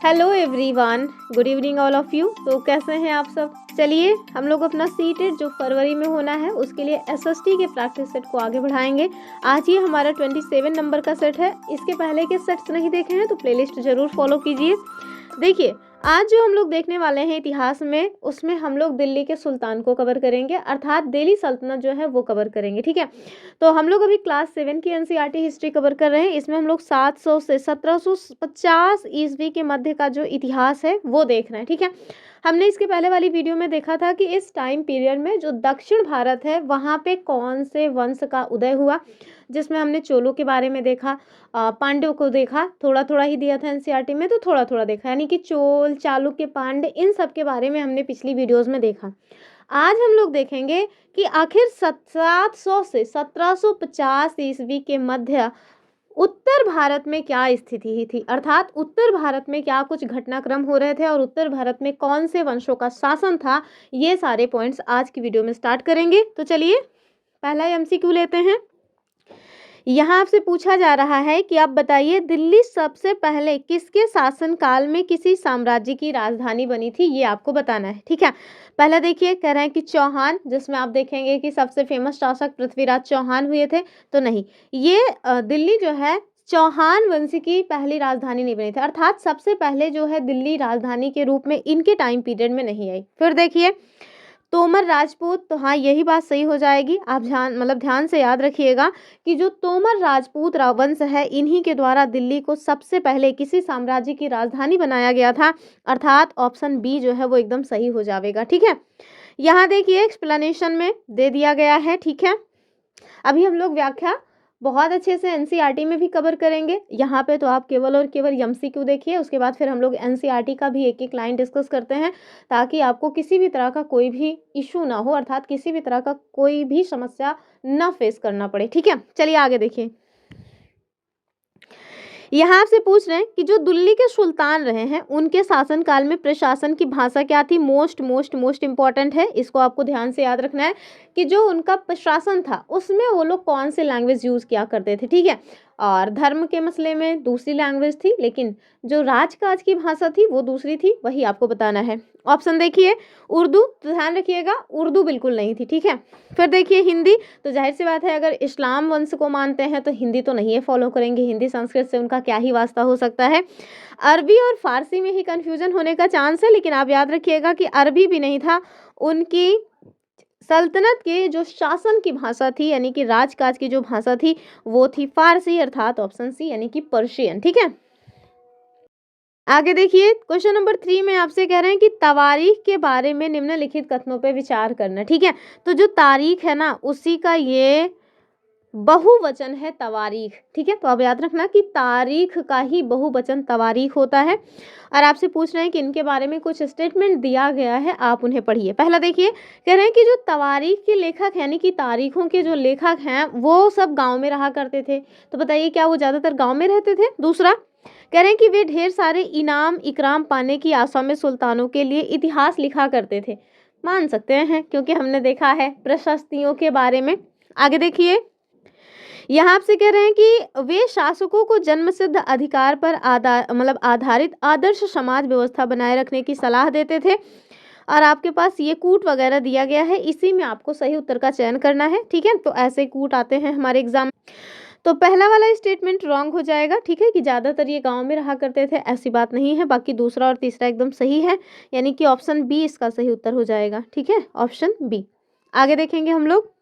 Hello everyone, good evening all of you. तो कैसे हैं आप सब? चलिए हम लोग अपना सीटेट जो फरवरी में होना है उसके लिए एसएसटी के प्रैक्टिस सेट को आगे बढ़ाएंगे। आज ये हमारा 27 नंबर का सेट है। इसके पहले के सेट्स नहीं देखे हैं तो प्लेलिस्ट जरूर फॉलो कीजिए। देखिए आज जो हम लोग देखने वाले हैं इतिहास में, उसमें हम लोग दिल्ली के सुल्तान को कवर करेंगे, अर्थात दिल्ली सल्तनत जो है वो कवर करेंगे। ठीक है, तो हम लोग अभी क्लास 7 की एनसीईआरटी हिस्ट्री कवर कर रहे हैं। इसमें हम लोग 700 से 1750 ईस्वी के मध्य का जो इतिहास है वो देख रहे हैं। ठीक है, हमने इसके पहले वाली वीडियो में देखा था कि इस टाइम पीरियड में जो दक्षिण भारत है वहाँ पे कौन से वंश का उदय हुआ, जिसमें हमने चोलों के बारे में देखा, पांड्यों को देखा, थोड़ा थोड़ा ही दिया था एनसीईआरटी में तो थोड़ा थोड़ा देखा, यानी कि चोल, चालुक्य, पांड्य, इन सब के बारे में हमने पिछली वीडियोस में देखा। आज हम लोग देखेंगे कि आखिर 700 से 1750 ईस्वी के मध्य उत्तर भारत में क्या स्थिति ही थी, अर्थात उत्तर भारत में क्या कुछ घटनाक्रम हो रहे थे और उत्तर भारत में कौन से वंशों का शासन था। ये सारे पॉइंट्स आज की वीडियो में स्टार्ट करेंगे। तो चलिए पहला एमसीक्यू लेते हैं। यहाँ आपसे पूछा जा रहा है कि आप बताइए दिल्ली सबसे पहले किसके शासन काल में किसी साम्राज्य की राजधानी बनी थी, ये आपको बताना है। ठीक है, पहला देखिए कह रहे हैं कि चौहान, जिसमें आप देखेंगे कि सबसे फेमस शासक पृथ्वीराज चौहान हुए थे। तो नहीं, ये दिल्ली जो है चौहान वंश की पहली राजधानी नहीं बनी थी, अर्थात सबसे पहले जो है दिल्ली राजधानी के रूप में इनके टाइम पीरियड में नहीं आई। फिर देखिए तोमर राजपूत, तो हाँ यही बात सही हो जाएगी। आप ध्यान से याद रखिएगा कि जो तोमर राजपूत वंश है इन्हीं के द्वारा दिल्ली को सबसे पहले किसी साम्राज्य की राजधानी बनाया गया था, अर्थात ऑप्शन बी जो है वो एकदम सही हो जाएगा। ठीक है, यहाँ देखिए एक्सप्लेनेशन में दे दिया गया है। ठीक है, अभी हम लोग व्याख्या बहुत अच्छे से एनसीईआरटी में भी कवर करेंगे। यहाँ पे तो आप केवल और केवल एमसीक्यू देखिए, उसके बाद फिर हम लोग एनसीईआरटी का भी एक एक लाइन डिस्कस करते हैं, ताकि आपको किसी भी तरह का कोई भी इशू ना हो, अर्थात किसी भी तरह का कोई भी समस्या ना फेस करना पड़े। ठीक है, चलिए आगे देखिए। यहाँ आपसे पूछ रहे हैं कि जो दिल्ली के सुल्तान रहे हैं उनके शासन काल में प्रशासन की भाषा क्या थी। मोस्ट मोस्ट मोस्ट इंपॉर्टेंट है, इसको आपको ध्यान से याद रखना है कि जो उनका प्रशासन था उसमें वो लोग कौन से लैंग्वेज यूज किया करते थे। ठीक है, और धर्म के मसले में दूसरी लैंग्वेज थी, लेकिन जो राजकाज की भाषा थी वो दूसरी थी, वही आपको बताना है। ऑप्शन देखिए उर्दू, तो ध्यान रखिएगा उर्दू बिल्कुल नहीं थी। ठीक है, फिर देखिए हिंदी, तो जाहिर सी बात है अगर इस्लाम वंश को मानते हैं तो हिंदी तो नहीं है फॉलो करेंगे, हिंदी संस्कृत से उनका क्या ही वास्ता हो सकता है। अरबी और फारसी में ही कंफ्यूजन होने का चांस है, लेकिन आप याद रखिएगा कि अरबी भी नहीं था, उनकी सल्तनत के जो शासन की भाषा थी यानी कि राजकाज की जो भाषा थी वो थी फारसी, अर्थात ऑप्शन सी यानी कि पर्शियन। ठीक है, आगे देखिए क्वेश्चन नंबर 3 में आपसे कह रहे हैं कि तवारीख के बारे में निम्नलिखित कथनों पे विचार करना। ठीक है, तो जो तारीख है ना उसी का ये बहुवचन है तवारीख। ठीक है, तो अब याद रखना कि तारीख का ही बहुवचन तवारीख होता है। और आपसे पूछ रहे हैं कि इनके बारे में कुछ स्टेटमेंट दिया गया है, आप उन्हें पढ़िए। पहला देखिए कह रहे हैं कि जो तवारीख के लेखक यानी कि तारीखों के जो लेखक हैं वो सब गांव में रहा करते थे। तो बताइए क्या वो ज्यादातर गांव में रहते थे? दूसरा कह रहे हैं कि वे ढेर सारे इनाम इकराम पाने की आशा में सुल्तानों के लिए इतिहास लिखा करते थे। मान सकते हैं क्योंकि हमने देखा है प्रशस्तियों के बारे में। आगे देखिए यहाँ आपसे कह रहे हैं कि वे शासकों को जन्मसिद्ध अधिकार पर आधारित आदर्श समाज व्यवस्था बनाए रखने की सलाह देते थे। और आपके पास ये कूट वगैरह दिया गया है, इसी में आपको सही उत्तर का चयन करना है। ठीक है, तो ऐसे कूट आते हैं हमारे एग्जाम। तो पहला वाला स्टेटमेंट रॉन्ग हो जाएगा। ठीक है, कि ज्यादातर ये गांव में रहा करते थे, ऐसी बात नहीं है। बाकी दूसरा और तीसरा एकदम सही है, यानी कि ऑप्शन बी इसका सही उत्तर हो जाएगा। ठीक है, ऑप्शन बी। आगे देखेंगे हम लोग,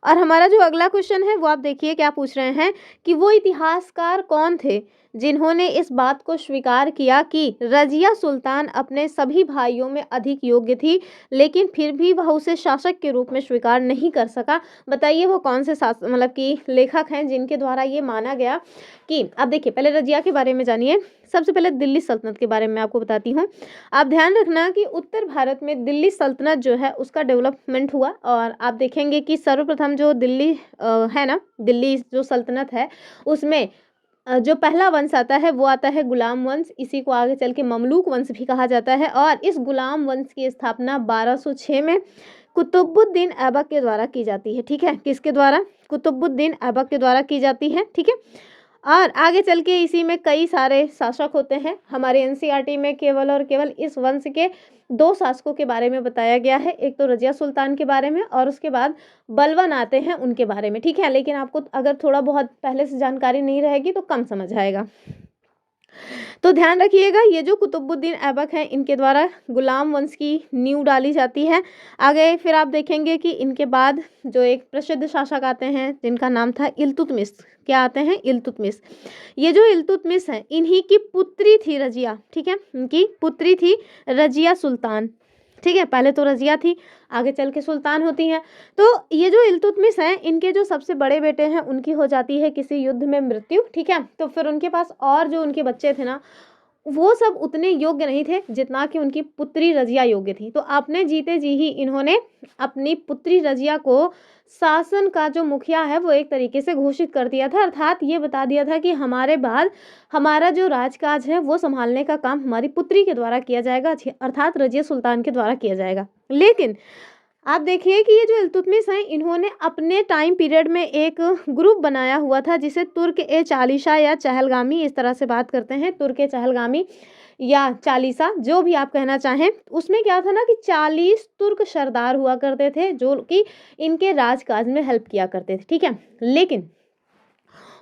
और हमारा जो अगला क्वेश्चन है वो आप देखिए क्या पूछ रहे हैं कि वो इतिहासकार कौन थे जिन्होंने इस बात को स्वीकार किया कि रजिया सुल्तान अपने सभी भाइयों में अधिक योग्य थी, लेकिन फिर भी वह उसे शासक के रूप में स्वीकार नहीं कर सका। बताइए वो कौन से कि लेखक हैं जिनके द्वारा ये माना गया कि, अब देखिए पहले रजिया के बारे में जानिए। सबसे पहले दिल्ली सल्तनत के बारे में आपको बताती हूँ। आप ध्यान रखना कि उत्तर भारत में दिल्ली सल्तनत जो है उसका डेवलपमेंट हुआ, और आप देखेंगे कि सर्वप्रथम जो दिल्ली है ना, दिल्ली जो सल्तनत है उसमें जो पहला वंश आता है वो आता है गुलाम वंश, इसी को आगे चल के ममलूक वंश भी कहा जाता है। और इस गुलाम वंश की स्थापना 1206 में कुतुबुद्दीन ऐबक के द्वारा की जाती है। ठीक है, किसके द्वारा? कुतुबुद्दीन ऐबक के द्वारा की जाती है। ठीक है, और आगे चल के इसी में कई सारे शासक होते हैं। हमारे एनसीईआरटी में केवल और केवल इस वंश के 2 शासकों के बारे में बताया गया है, एक तो रज़िया सुल्तान के बारे में और उसके बाद बलबन आते हैं उनके बारे में, ठीक है। लेकिन आपको अगर थोड़ा बहुत पहले से जानकारी नहीं रहेगी तो कम समझ आएगा। तो ध्यान रखिएगा, ये जो कुतुबुद्दीन ऐबक हैं इनके द्वारा गुलाम वंश की नींव डाली जाती है। आगे फिर आप देखेंगे कि इनके बाद जो एक प्रसिद्ध शासक आते हैं जिनका नाम था इल्तुतमिश। क्या आते हैं? इल्तुतमिश। ये जो इल्तुतमिश हैं इन्हीं की पुत्री थी रजिया, ठीक है, इनकी पुत्री थी रजिया सुल्तान, ठीक है। पहले तो रजिया थी, आगे चल के सुल्तान होती हैं। तो ये जो इल्तुतमिश हैं इनके जो सबसे बड़े बेटे हैं उनकी हो जाती है किसी युद्ध में मृत्यु, ठीक है। तो फिर उनके पास और जो उनके बच्चे थे ना वो सब उतने योग्य नहीं थे जितना कि उनकी पुत्री रजिया योग्य थी। तो आपने जीते जी ही इन्होंने अपनी पुत्री रजिया को शासन का जो मुखिया है वो एक तरीके से घोषित कर दिया था, अर्थात ये बता दिया था कि हमारे बाद हमारा जो राजकाज है वो संभालने का काम हमारी पुत्री के द्वारा किया जाएगा, अर्थात रजिया सुल्तान के द्वारा किया जाएगा। लेकिन आप देखिए कि ये जो इल्तुतमिश हैं इन्होंने अपने टाइम पीरियड में एक ग्रुप बनाया हुआ था जिसे तुर्क ए चालीसा या चहलगामी, इस तरह से बात करते हैं, तुर्क ए चहलगामी या चालीसा जो भी आप कहना चाहें। उसमें क्या था ना कि 40 तुर्क सरदार हुआ करते थे जो कि इनके राजकाज में हेल्प किया करते थे, ठीक है। लेकिन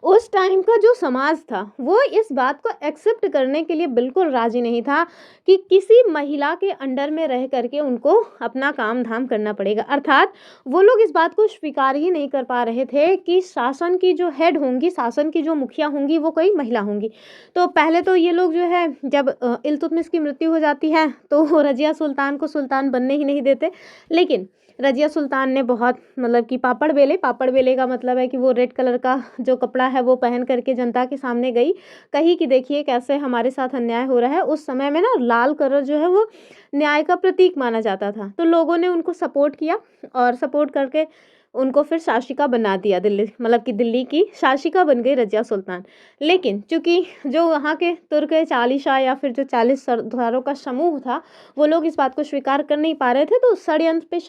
उस टाइम का जो समाज था वो इस बात को एक्सेप्ट करने के लिए बिल्कुल राजी नहीं था कि किसी महिला के अंडर में रह करके उनको अपना काम धाम करना पड़ेगा, अर्थात वो लोग इस बात को स्वीकार ही नहीं कर पा रहे थे कि शासन की जो हेड होंगी, शासन की जो मुखिया होंगी वो कोई महिला होंगी। तो पहले तो ये लोग जो है जब इल्तुतमिश की मृत्यु हो जाती है तो रजिया सुल्तान को सुल्तान बनने ही नहीं देते। लेकिन रजिया सुल्तान ने बहुत मतलब कि पापड़ बेले का मतलब है कि वो रेड कलर का जो कपड़ा है वो पहन करके जनता के सामने गई, कही कि देखिए कैसे हमारे साथ अन्याय हो रहा है। उस समय में ना लाल कलर जो है वो न्याय का प्रतीक माना जाता था, तो लोगों ने उनको सपोर्ट किया और सपोर्ट करके उनको फिर शासिका बना दिया, दिल्ली मतलब कि दिल्ली की शासिका बन गई रजिया सुल्तान। लेकिन चूंकि जो वहाँ के तुर्क चालीसा या फिर जो 40 सरदारों का समूह था वो लोग इस बात को स्वीकार कर नहीं पा रहे थे, तो षड्यंत्र पे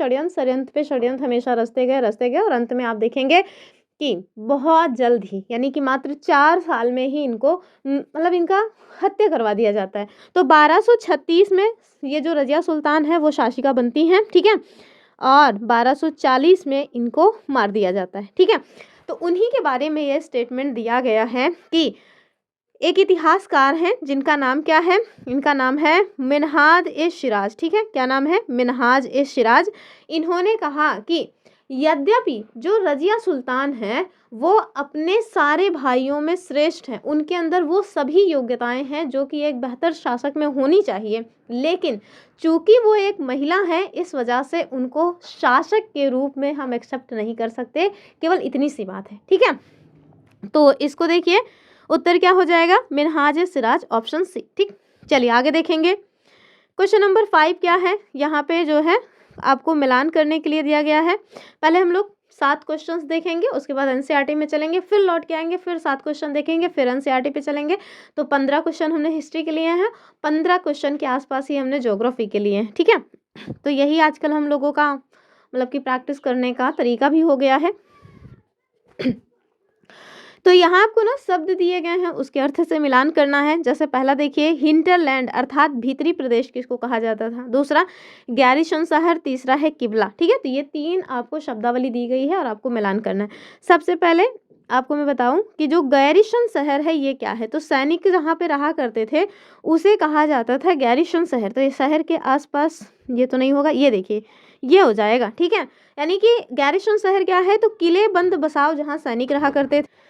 षड्यंत्र हमेशा रचते गए और अंत में आप देखेंगे कि बहुत जल्द ही यानी कि मात्र 4 साल में ही इनको मतलब इनका हत्या करवा दिया जाता है। तो 1236 में ये जो रजिया सुल्तान है वो शासिका बनती हैं, ठीक है, और 1240 में इनको मार दिया जाता है, ठीक है। तो उन्हीं के बारे में ये स्टेटमेंट दिया गया है कि एक इतिहासकार हैं जिनका नाम क्या है, इनका नाम है मिन्हाज ए शिराज, ठीक है। क्या नाम है? मिन्हाज ए शिराज। इन्होंने कहा कि यद्यपि जो रजिया सुल्तान है वो अपने सारे भाइयों में श्रेष्ठ हैं, उनके अंदर वो सभी योग्यताएं हैं जो कि एक बेहतर शासक में होनी चाहिए, लेकिन चूंकि वो एक महिला है इस वजह से उनको शासक के रूप में हम एक्सेप्ट नहीं कर सकते, केवल इतनी सी बात है, ठीक है। तो इसको देखिए उत्तर क्या हो जाएगा? मिन्हाज ए सिराज, ऑप्शन सी, ठीक। चलिए आगे देखेंगे। क्वेश्चन नंबर 5 क्या है, यहाँ पे जो है आपको मिलान करने के लिए दिया गया है। पहले हम लोग 7 क्वेश्चंस देखेंगे, उसके बाद एनसीईआरटी में चलेंगे, फिर लौट के आएंगे, फिर 7 क्वेश्चन देखेंगे, फिर एनसीईआरटी पे चलेंगे। तो 15 क्वेश्चन हमने हिस्ट्री के लिए हैं, 15 क्वेश्चन के आसपास ही हमने ज्योग्राफी के लिए हैं, ठीक है। तो यही आजकल हम लोगों का मतलब कि प्रैक्टिस करने का तरीका भी हो गया है। तो यहाँ आपको ना शब्द दिए गए हैं उसके अर्थ से मिलान करना है। जैसे पहला देखिए हिंटरलैंड अर्थात भीतरी प्रदेश किसको कहा जाता था, दूसरा गैरिसन शहर, तीसरा है किबला, ठीक है। तो ये 3 आपको शब्दावली दी गई है और आपको मिलान करना है। सबसे पहले आपको मैं बताऊं कि जो गैरिसन शहर है ये क्या है, तो सैनिक जहाँ पे रहा करते थे उसे कहा जाता था गैरिसन शहर। तो ये शहर के आसपास ये तो नहीं होगा, ये देखिए ये हो जाएगा, ठीक है। यानी कि गैरिसन शहर क्या है, तो किले बंद बसाव जहाँ सैनिक रहा करते थे।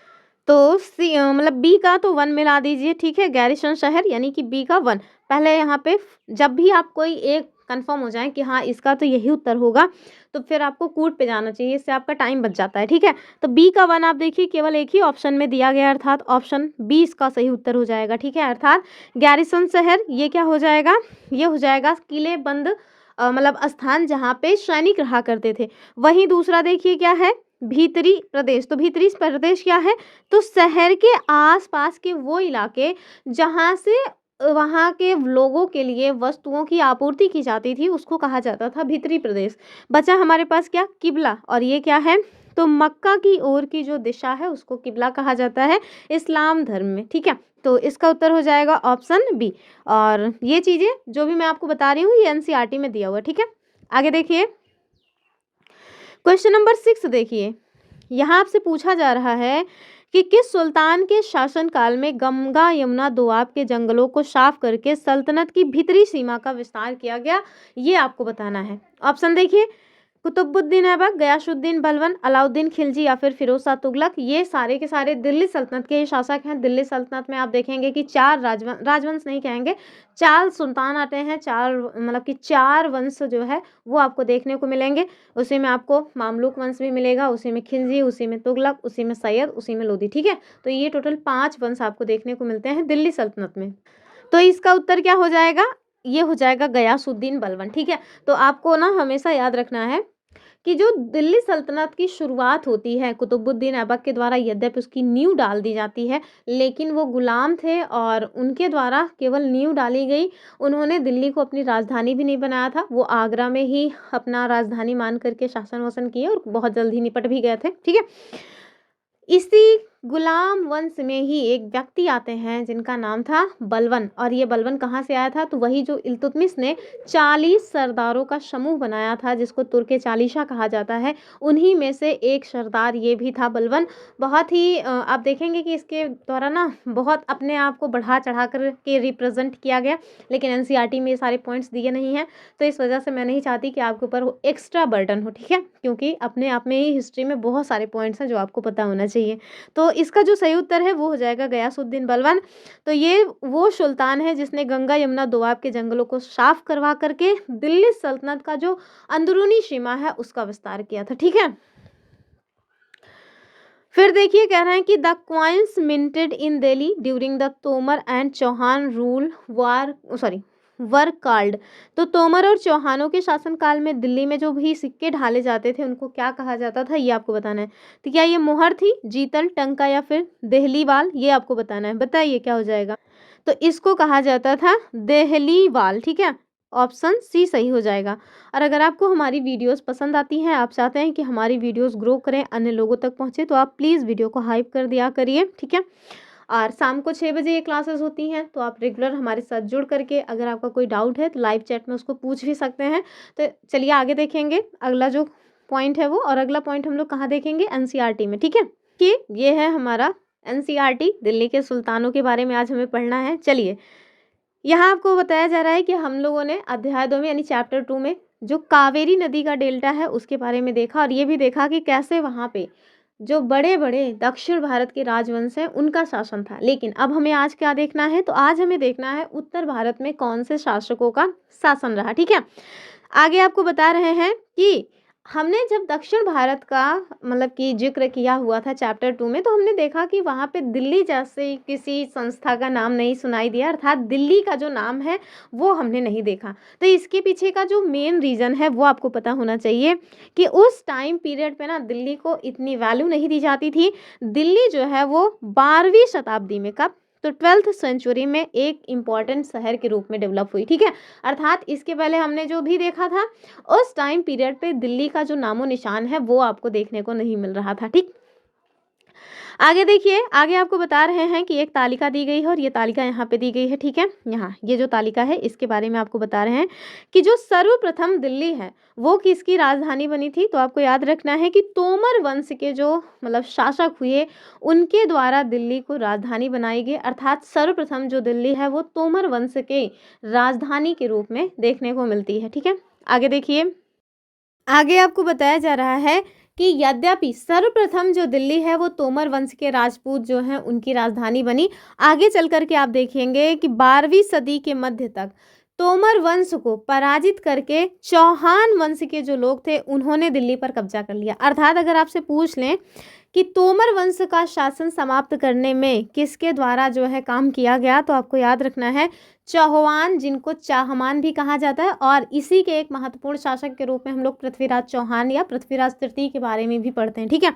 तो मतलब बी का तो 1 मिला दीजिए, ठीक है। गैरिसन शहर यानी कि बी का 1। पहले यहाँ पे जब भी आप कोई एक कंफर्म हो जाए कि हाँ इसका तो यही उत्तर होगा तो फिर आपको कूट पे जाना चाहिए, इससे आपका टाइम बच जाता है, ठीक है। तो बी का 1 आप देखिए केवल एक ही ऑप्शन में दिया गया, अर्थात ऑप्शन बी इसका सही उत्तर हो जाएगा, ठीक है। अर्थात गैरिसन शहर ये क्या हो जाएगा, ये हो जाएगा किले बंद मतलब स्थान जहाँ पे सैनिक रहा करते थे। वहीं दूसरा देखिए क्या है, भीतरी प्रदेश। तो भीतरी प्रदेश क्या है, तो शहर के आसपास के वो इलाके जहाँ से वहाँ के लोगों के लिए वस्तुओं की आपूर्ति की जाती थी उसको कहा जाता था भीतरी प्रदेश। बचा हमारे पास क्या, किबला, और ये क्या है तो मक्का की ओर की जो दिशा है उसको किबला कहा जाता है इस्लाम धर्म में, ठीक है। तो इसका उत्तर हो जाएगा ऑप्शन बी। और ये चीज़ें जो भी मैं आपको बता रही हूँ ये एनसीईआरटी में दिया हुआ है, ठीक है। आगे देखिए क्वेश्चन नंबर 6 देखिए, यहाँ आपसे पूछा जा रहा है कि किस सुल्तान के शासनकाल में गंगा यमुना दोआब के जंगलों को साफ करके सल्तनत की भीतरी सीमा का विस्तार किया गया, ये आपको बताना है। ऑप्शन देखिए, कुतुबुद्दीन ऐबक, गयासुद्दीन बलबन, अलाउद्दीन खिलजी या फिर फिरोज शाह तुगलक। ये सारे के सारे दिल्ली सल्तनत के ही शासक हैं। दिल्ली सल्तनत में आप देखेंगे कि 4 राजवंश नहीं कहेंगे, 4 सुल्तान आते हैं, 4 मतलब कि 4 वंश जो है वो आपको देखने को मिलेंगे। उसी में आपको मामलुक वंश भी मिलेगा, उसी में खिलजी, उसी में तुगलक, उसी में सैयद, उसी में लोदी, ठीक है। तो ये टोटल 5 वंश आपको देखने को मिलते हैं दिल्ली सल्तनत में। तो इसका उत्तर क्या हो जाएगा, ये हो जाएगा गयासुद्दीन बलबन, ठीक है। तो आपको ना हमेशा याद रखना है कि जो दिल्ली सल्तनत की शुरुआत होती है कुतुबुद्दीन ऐबक के द्वारा, यद्यपि उसकी नींव डाल दी जाती है, लेकिन वो गुलाम थे और उनके द्वारा केवल नींव डाली गई। उन्होंने दिल्ली को अपनी राजधानी भी नहीं बनाया था, वो आगरा में ही अपना राजधानी मान करके शासन वासन किए और बहुत जल्दी निपट भी गए थे, ठीक है। इसी गुलाम वंश में ही एक व्यक्ति आते हैं जिनका नाम था बलबन, और ये बलबन कहाँ से आया था, तो वही जो इल्तुतमिश ने 40 सरदारों का समूह बनाया था जिसको तुर्के चालीसा कहा जाता है, उन्हीं में से एक सरदार ये भी था बलबन। बहुत ही आप देखेंगे कि इसके द्वारा ना बहुत अपने आप को बढ़ा चढ़ा कर के रिप्रेजेंट किया गया, लेकिन एनसीईआरटी में ये सारे पॉइंट्स दिए नहीं हैं, तो इस वजह से मैं नहीं चाहती कि आपके ऊपर एक्स्ट्रा बर्डन हो, ठीक है, क्योंकि अपने आप में ही हिस्ट्री में बहुत सारे पॉइंट्स हैं जो आपको पता होना चाहिए। तो इसका जो सही उत्तर है वो हो जाएगा गयासुद्दीन बलबन। तो ये वो सुल्तान है जिसने गंगा यमुना दोआब के जंगलों को साफ करवा करके दिल्ली सल्तनत का जो अंदरूनी सीमा है उसका विस्तार किया था, ठीक है। फिर देखिए कह रहे हैं कि the coins minted in Delhi during the Tomar and Chauhan rule were called. तो तोमर और चौहानों के शासनकाल में दिल्ली में जो भी सिक्के ढाले जाते थे उनको क्या कहा जाता था, ये आपको बताना है। तो क्या ये मोहर थी, जीतल, टंका या फिर देहलीवाल, ये आपको बताना है। बताइए क्या हो जाएगा। तो इसको कहा जाता था देहलीवाल, ठीक है। ऑप्शन सी सही हो जाएगा। और अगर आपको हमारी वीडियोस पसंद आती हैं, आप चाहते हैं कि हमारी वीडियोस ग्रो करें, अन्य लोगों तक पहुंचे, तो आप प्लीज़ वीडियो को हाइप कर दिया करिए, ठीक है। और शाम को 6 बजे ये क्लासेस होती हैं, तो आप रेगुलर हमारे साथ जुड़ करके अगर आपका कोई डाउट है तो लाइव चैट में उसको पूछ भी सकते हैं। तो चलिए आगे देखेंगे अगला जो पॉइंट है वो, और अगला पॉइंट हम लोग कहाँ देखेंगे, एनसीईआरटी में, ठीक है। कि ये है हमारा एनसीईआरटी, दिल्ली के सुल्तानों के बारे में आज हमें पढ़ना है। चलिए यहाँ आपको बताया जा रहा है कि हम लोगों ने अध्याय 2 में यानी चैप्टर 2 में जो कावेरी नदी का डेल्टा है उसके बारे में देखा, और ये भी देखा कि कैसे वहाँ पे जो बड़े बड़े दक्षिण भारत के राजवंश हैं उनका शासन था। लेकिन अब हमें आज क्या देखना है, तो आज हमें देखना है उत्तर भारत में कौन से शासकों का शासन रहा, ठीक है। आगे आपको बता रहे हैं कि हमने जब दक्षिण भारत का मतलब कि जिक्र किया हुआ था चैप्टर 2 में, तो हमने देखा कि वहाँ पे दिल्ली जैसे किसी संस्था का नाम नहीं सुनाई दिया, अर्थात दिल्ली का जो नाम है वो हमने नहीं देखा। तो इसके पीछे का जो मेन रीज़न है वो आपको पता होना चाहिए कि उस टाइम पीरियड पे ना दिल्ली को इतनी वैल्यू नहीं दी जाती थी। दिल्ली जो है वो 12वीं शताब्दी में, कब, तो 12th सेंचुरी में एक इम्पॉर्टेंट शहर के रूप में डेवलप हुई, ठीक है। अर्थात इसके पहले हमने जो भी देखा था उस टाइम पीरियड पे दिल्ली का जो नामो निशान है वो आपको देखने को नहीं मिल रहा था, ठीक। आगे देखिए, आगे आपको बता रहे हैं कि एक तालिका दी गई है और ये तालिका यहाँ पे दी गई है, ठीक है। यहाँ ये जो तालिका है इसके बारे में आपको बता रहे हैं कि जो सर्वप्रथम दिल्ली है वो किसकी राजधानी बनी थी। तो आपको याद रखना है कि तोमर वंश के जो मतलब शासक हुए उनके द्वारा दिल्ली को राजधानी बनाई गई, अर्थात सर्वप्रथम जो दिल्ली है वो तोमर वंश के राजधानी के रूप में देखने को मिलती है, ठीक है। आगे देखिए, आगे आपको बताया जा रहा है कि यद्यपि सर्वप्रथम जो दिल्ली है वो तोमर वंश के राजपूत जो हैं उनकी राजधानी बनी। आगे चल कर के आप देखेंगे कि 12वीं सदी के मध्य तक तोमर वंश को पराजित करके चौहान वंश के जो लोग थे उन्होंने दिल्ली पर कब्जा कर लिया। अर्थात अगर आपसे पूछ लें कि तोमर वंश का शासन समाप्त करने में किसके द्वारा जो है काम किया गया, तो आपको याद रखना है चौहान, जिनको चाहमान भी कहा जाता है, और इसी के एक महत्वपूर्ण शासक के रूप में हम लोग पृथ्वीराज चौहान या पृथ्वीराज तृतीय के बारे में भी पढ़ते हैं, ठीक है।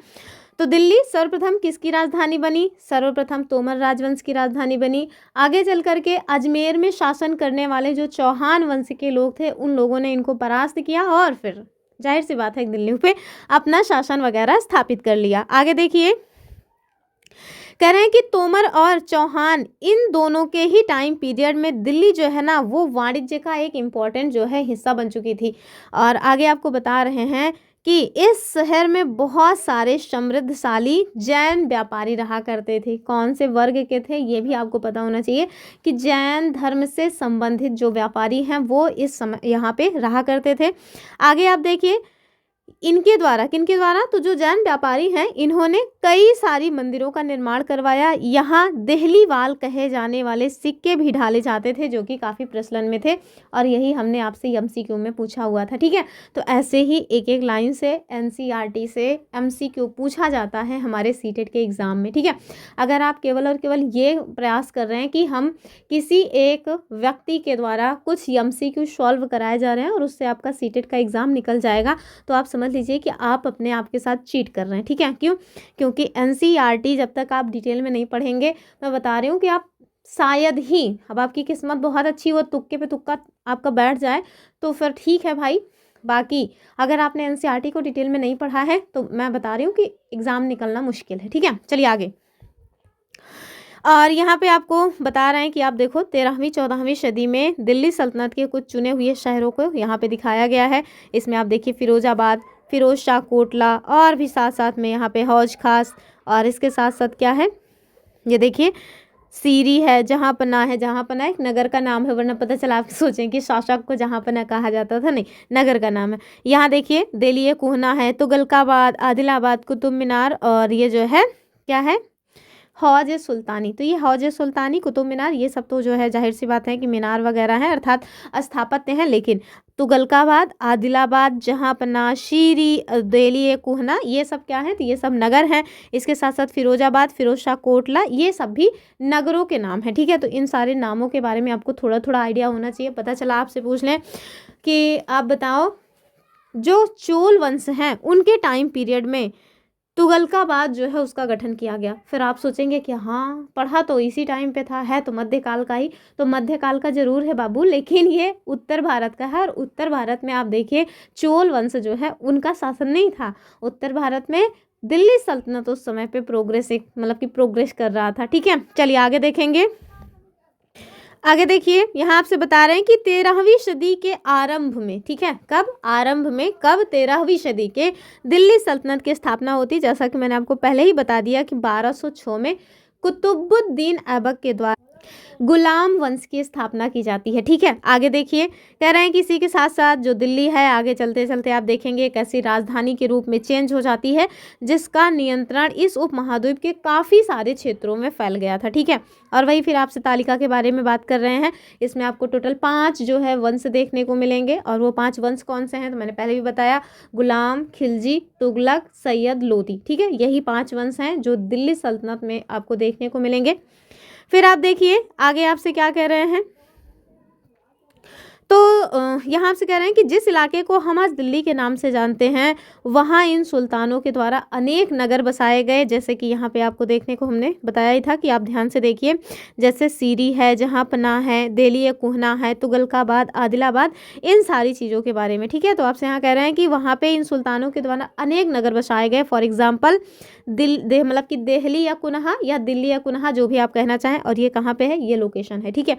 तो दिल्ली सर्वप्रथम किसकी राजधानी बनी, सर्वप्रथम तोमर राजवंश की राजधानी बनी। आगे चल करके अजमेर में शासन करने वाले जो चौहान वंश के लोग थे उन लोगों ने इनको परास्त किया और फिर जाहिर सी बात है दिल्ली पे अपना शासन वगैरह स्थापित कर लिया। आगे देखिए, कह रहे हैं कि तोमर और चौहान इन दोनों के ही टाइम पीरियड में दिल्ली जो है ना वो वाणिज्य का एक इम्पॉर्टेंट जो है हिस्सा बन चुकी थी। और आगे आपको बता रहे हैं कि इस शहर में बहुत सारे समृद्धशाली जैन व्यापारी रहा करते थे। कौन से वर्ग के थे ये भी आपको पता होना चाहिए कि जैन धर्म से संबंधित जो व्यापारी हैं वो इस समय यहाँ पे रहा करते थे। आगे आप देखिए, इनके द्वारा, किनके द्वारा, तो जो जैन व्यापारी हैं इन्होंने कई सारी मंदिरों का निर्माण करवाया। यहाँ देहलीवाल कहे जाने वाले सिक्के भी ढाले जाते थे जो कि काफ़ी प्रचलन में थे, और यही हमने आपसे एमसीक्यू में पूछा हुआ था। ठीक है, तो ऐसे ही एक एक लाइन से एनसीईआरटी से एमसीक्यू पूछा जाता है हमारे सीटेट के एग्ज़ाम में। ठीक है, अगर आप केवल और केवल ये प्रयास कर रहे हैं कि हम किसी एक व्यक्ति के द्वारा कुछ एमसीक्यू सॉल्व कराए जा रहे हैं और उससे आपका सीटेट का एग्ज़ाम निकल जाएगा, तो आप समझ लीजिए कि आप अपने आप के साथ चीट कर रहे हैं। ठीक है, क्यों? क्योंकि एनसीईआरटी जब तक आप डिटेल में नहीं पढ़ेंगे, मैं बता रही हूँ कि आप शायद ही, अब आपकी किस्मत बहुत अच्छी हो, तुक्के पे तुक्का आपका बैठ जाए तो फिर ठीक है भाई, बाकी अगर आपने एनसीईआरटी को डिटेल में नहीं पढ़ा है तो मैं बता रही हूँ कि एग्ज़ाम निकलना मुश्किल है। ठीक है, चलिए आगे। और यहाँ पे आपको बता रहे हैं कि आप देखो 13वीं 14वीं सदी में दिल्ली सल्तनत के कुछ चुने हुए शहरों को यहाँ पे दिखाया गया है। इसमें आप देखिए फिरोजाबाद, फिरोज शाह कोटला, और भी साथ साथ में यहाँ पे हौज खास, और इसके साथ साथ क्या है, ये देखिए सीरी है, जहाँपना है। जहाँपना एक नगर का नाम है, वरना पता चला आप सोचें कि शासक को जहाँपना कहा जाता था, नहीं, नगर का नाम है। यहाँ देखिए देलिए कुहना है, तुगलकाबाद, आदिलाबाद, कुतुब मीनार, और ये जो है क्या है, हौज सुल्तानी। तो ये हौज सुल्तानी, कुतुब मीनार, ये सब तो जो है जाहिर सी बात है कि मीनार वगैरह हैं, अर्थात स्थापत्य हैं। लेकिन तुगलकाबाद, आदिलाबाद, जहाँपना, शीरी, देलिए कुहना, ये सब क्या है, तो ये सब नगर हैं। इसके साथ साथ फिरोजाबाद, फिरोज शाह कोटला, ये सब भी नगरों के नाम हैं। ठीक है, तो इन सारे नामों के बारे में आपको थोड़ा थोड़ा आइडिया होना चाहिए। पता चला आपसे पूछ लें कि आप बताओ जो चोल वंश हैं उनके टाइम पीरियड में तुगलकाबाद जो है उसका गठन किया गया। फिर आप सोचेंगे कि हाँ पढ़ा तो इसी टाइम पे था, है तो मध्यकाल का ही, तो मध्यकाल का जरूर है बाबू, लेकिन ये उत्तर भारत का है। और उत्तर भारत में आप देखिए चोल वंश जो है उनका शासन नहीं था। उत्तर भारत में दिल्ली सल्तनत उस समय पे मतलब कि प्रोग्रेस कर रहा था। ठीक है, चलिए आगे देखेंगे। आगे देखिए, यहाँ आपसे बता रहे हैं कि 13वीं सदी के आरंभ में, ठीक है, कब आरंभ में, कब 13वीं सदी के दिल्ली सल्तनत की स्थापना होती। जैसा कि मैंने आपको पहले ही बता दिया कि 1206 में कुतुबुद्दीन ऐबक के द्वारा गुलाम वंश की स्थापना की जाती है। ठीक है, आगे देखिए, कह रहे हैं कि इसी के साथ साथ जो दिल्ली है, आगे चलते चलते आप देखेंगे एक ऐसी राजधानी के रूप में चेंज हो जाती है जिसका नियंत्रण इस उपमहाद्वीप के काफ़ी सारे क्षेत्रों में फैल गया था। ठीक है, और वही फिर आपसे तालिका के बारे में बात कर रहे हैं। इसमें आपको टोटल 5 जो है वंश देखने को मिलेंगे, और वो 5 वंश कौन से हैं तो मैंने पहले भी बताया, गुलाम, खिलजी, तुगलक, सैयद, लोदी। ठीक है, यही 5 वंश हैं जो दिल्ली सल्तनत में आपको देखने को मिलेंगे। फिर आप देखिए आगे आपसे क्या कह रहे हैं, तो यहाँ से कह रहे हैं कि जिस इलाके को हम आज दिल्ली के नाम से जानते हैं वहाँ इन सुल्तानों के द्वारा अनेक नगर बसाए गए। जैसे कि यहाँ पे आपको देखने को हमने बताया ही था कि आप ध्यान से देखिए, जैसे सीरी है, जहाँपना है, देलिए कुहना है, तुगलकाबाद, आदिलाबाद, इन सारी चीज़ों के बारे में। ठीक है, तो आपसे यहाँ कह रहे हैं कि वहाँ पे इन सुल्तानों के द्वारा अनेक नगर बसाए गए। फॉर एग्जाम्पल मतलब कि देहली या कुनहा, या दिल्ली या कुनहा, जो भी आप कहना चाहें। और ये कहाँ पे है, ये लोकेशन है। ठीक है,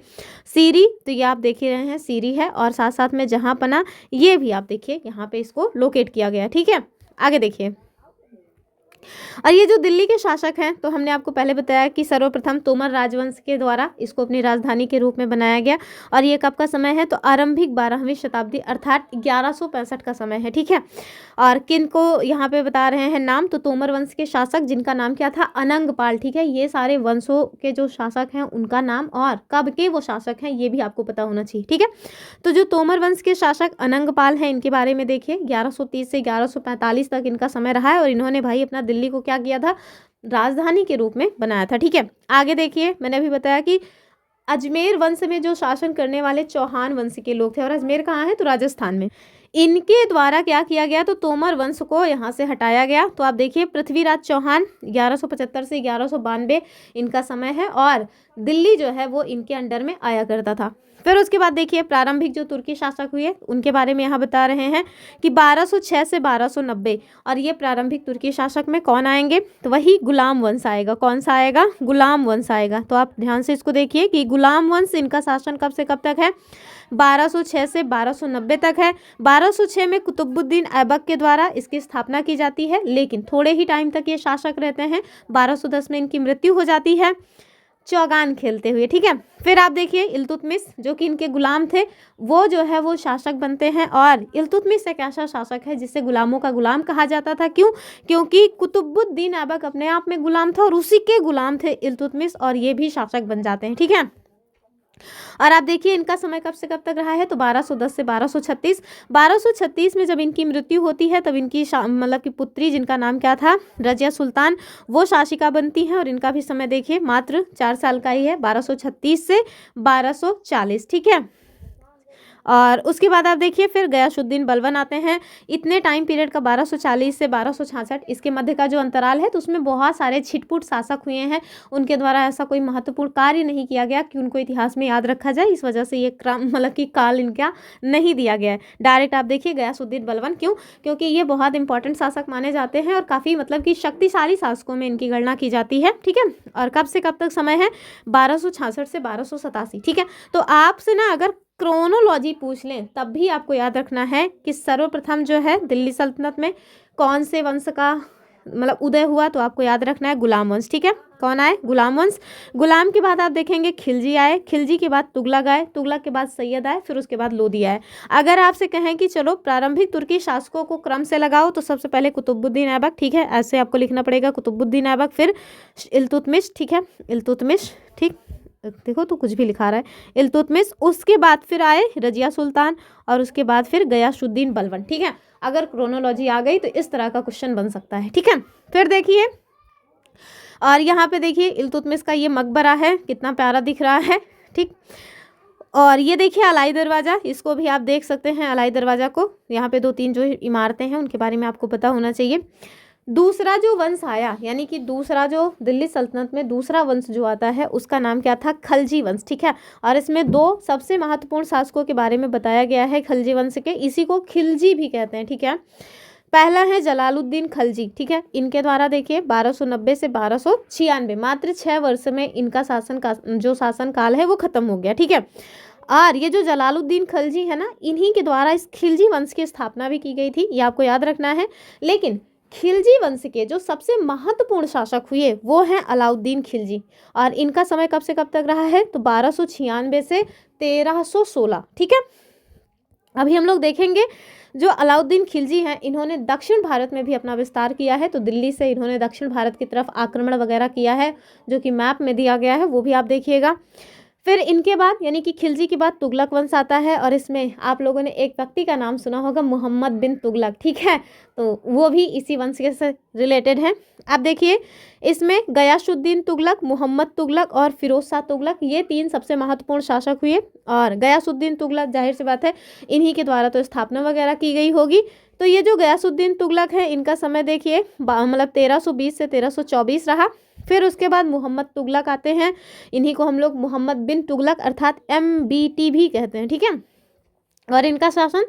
सीरी, तो ये आप देख ही रहे हैं सीरी है, और साथ साथ में जहाँपना, ये भी आप देखिए यहाँ पे इसको लोकेट किया गया। ठीक है, आगे देखिए। और ये जो दिल्ली के शासक हैं, तो हमने आपको पहले बताया कि सर्वप्रथम तोमर राजवंश के द्वारा इसको अपनी राजधानी के रूप में बनाया गया। और ये कब का समय है, तो आरंभिक 12वीं शताब्दी अर्थात 1165 का समय है। ठीक है, और किन को यहाँ पे बता रहे हैं नाम, तो तोमर वंश के शासक जिनका नाम क्या था, अनंगपाल। ठीक है, ये सारे वंशों के जो शासक हैं उनका नाम और कब के वो शासक हैं ये भी आपको पता होना चाहिए। ठीक है, तो जो तोमर वंश के शासक अनंगपाल हैं, इनके बारे में देखिए 1130 से 1145 तक इनका समय रहा है। और इन्होंने भाई अपना दिल्ली को क्या किया था, राजधानी के रूप में बनाया था। ठीक है, आगे देखिए, मैंने अभी बताया कि अजमेर वंश में जो शासन करने वाले चौहान वंश के लोग थे, और अजमेर कहाँ है, तो राजस्थान में, इनके द्वारा क्या किया गया, तो तोमर वंश को यहाँ से हटाया गया। तो आप देखिए पृथ्वीराज चौहान 1175 से 1192 इनका समय है, और दिल्ली जो है वो इनके अंडर में आया करता था। फिर उसके बाद देखिए प्रारंभिक जो तुर्की शासक हुए उनके बारे में यहाँ बता रहे हैं कि 1206 से 1290, और ये प्रारंभिक तुर्की शासक में कौन आएंगे, तो वही गुलाम वंश आएगा। कौन सा आएगा, गुलाम वंश आएगा। तो आप ध्यान से इसको देखिए कि गुलाम वंश इनका शासन कब से कब तक है, 1206 से 1290 तक है। 1206 में कुतुबुद्दीन ऐबक के द्वारा इसकी स्थापना की जाती है, लेकिन थोड़े ही टाइम तक ये शासक रहते हैं। 1210 में इनकी मृत्यु हो जाती है चौगान खेलते हुए, ठीक है। फिर आप देखिए इल्तुतमिश जो कि इनके गुलाम थे, वो जो है वो शासक बनते हैं। और इल्तुतमिश एक ऐसा शासक है जिसे गुलामों का गुलाम कहा जाता था। क्यों, क्योंकि कुतुबुद्दीन ऐबक अपने आप में गुलाम था और उसी के गुलाम थे इल्तुतमिश, और ये भी शासक बन जाते हैं, ठीक है। और आप देखिए इनका समय कब से कब तक रहा है, तो 1210 से 1236। 1236 में जब इनकी मृत्यु होती है तब इनकी मतलब की पुत्री जिनका नाम क्या था, रजिया सुल्तान, वो शासिका बनती हैं। और इनका भी समय देखिए मात्र 4 साल का ही है, 1236 से 1240, ठीक है। और उसके बाद आप देखिए फिर गयासुद्दीन बलबन आते हैं। इतने टाइम पीरियड का 1240 से 1266 इसके मध्य का जो अंतराल है, तो उसमें बहुत सारे छिटपुट शासक हुए हैं। उनके द्वारा ऐसा कोई महत्वपूर्ण कार्य नहीं किया गया कि उनको इतिहास में याद रखा जाए, इस वजह से ये क्रम मतलब कि काल इनका नहीं दिया गया है। डायरेक्ट आप देखिए गयासुद्दीन बलबन, क्यों, क्योंकि ये बहुत इंपॉर्टेंट शासक माने जाते हैं और काफ़ी मतलब कि शक्तिशाली शासकों में इनकी गणना की जाती है, ठीक है। और कब से कब तक समय है, 1266 से 1287, ठीक है। तो आपसे ना अगर क्रोनोलॉजी पूछ लें तब भी आपको याद रखना है कि सर्वप्रथम जो है दिल्ली सल्तनत में कौन से वंश का मतलब उदय हुआ, तो आपको याद रखना है गुलाम वंश, ठीक है। कौन आए, गुलाम वंश। गुलाम के बाद आप देखेंगे खिलजी आए, खिलजी के बाद तुगलक आए, तुगलक के बाद सैयद आए, फिर उसके बाद लोदी आए। अगर आपसे कहें कि चलो प्रारंभिक तुर्की शासकों को क्रम से लगाओ, तो सबसे पहले कुतुबुद्दीन ऐबक, ठीक है, ऐसे आपको लिखना पड़ेगा, कुतुबुद्दीन ऐबक, फिर इल्तुतमिश, ठीक है, इल्तुतमिश, ठीक, देखो तो कुछ भी लिखा रहा है, इल्तुतमिश। उसके बाद फिर आए रजिया सुल्तान, और उसके बाद फिर गयासुद्दीन बलबन, ठीक है। अगर क्रोनोलॉजी आ गई तो इस तरह का क्वेश्चन बन सकता है, ठीक है। फिर देखिए और यहाँ पे देखिए इल्तुतमिश का ये मकबरा है, कितना प्यारा दिख रहा है, ठीक। और ये देखिए अलाई दरवाज़ा, इसको भी आप देख सकते हैं, अलाई दरवाज़ा को। यहाँ पे 2-3 जो इमारतें हैं उनके बारे में आपको पता होना चाहिए। दूसरा जो वंश आया, यानी कि दूसरा जो दिल्ली सल्तनत में दूसरा वंश जो आता है उसका नाम क्या था, खलजी वंश, ठीक है। और इसमें 2 सबसे महत्वपूर्ण शासकों के बारे में बताया गया है खलजी वंश के, इसी को खिलजी भी कहते हैं, ठीक है। पहला है जलालुद्दीन खलजी, ठीक है। इनके द्वारा देखिए 1290 से 1296, मात्र 6 वर्ष में इनका शासन का जो शासन काल है वो खत्म हो गया, ठीक है। और ये जो जलालुद्दीन खलजी है ना, इन्हीं के द्वारा इस खिलजी वंश की स्थापना भी की गई थी, ये आपको याद रखना है। लेकिन खिलजी वंश के जो सबसे महत्वपूर्ण शासक हुए वो हैं अलाउद्दीन खिलजी, और इनका समय कब से कब तक रहा है, तो 1296 से 1316, ठीक है। अभी हम लोग देखेंगे जो अलाउद्दीन खिलजी हैं, इन्होंने दक्षिण भारत में भी अपना विस्तार किया है। तो दिल्ली से इन्होंने दक्षिण भारत की तरफ आक्रमण वगैरह किया है, जो कि मैप में दिया गया है, वो भी आप देखिएगा। फिर इनके बाद यानी कि खिलजी के बाद तुगलक वंश आता है, और इसमें आप लोगों ने एक व्यक्ति का नाम सुना होगा, मोहम्मद बिन तुगलक, ठीक है। तो वो भी इसी वंश के से रिलेटेड है। आप देखिए इसमें गयासुद्दीन तुगलक, मोहम्मद तुगलक और फिरोज शाह तुगलक, ये 3 सबसे महत्वपूर्ण शासक हुए। और गयासुद्दीन तुगलक जाहिर सी बात है इन्हीं के द्वारा तो स्थापना वगैरह की गई होगी। तो ये जो गयासुद्दीन तुगलक है, इनका समय देखिए मतलब 1320 से 1324 रहा। फिर उसके बाद मोहम्मद तुगलक आते हैं, इन्हीं को हम लोग मोहम्मद बिन तुगलक अर्थात MBT भी कहते हैं, ठीक है। और इनका शासन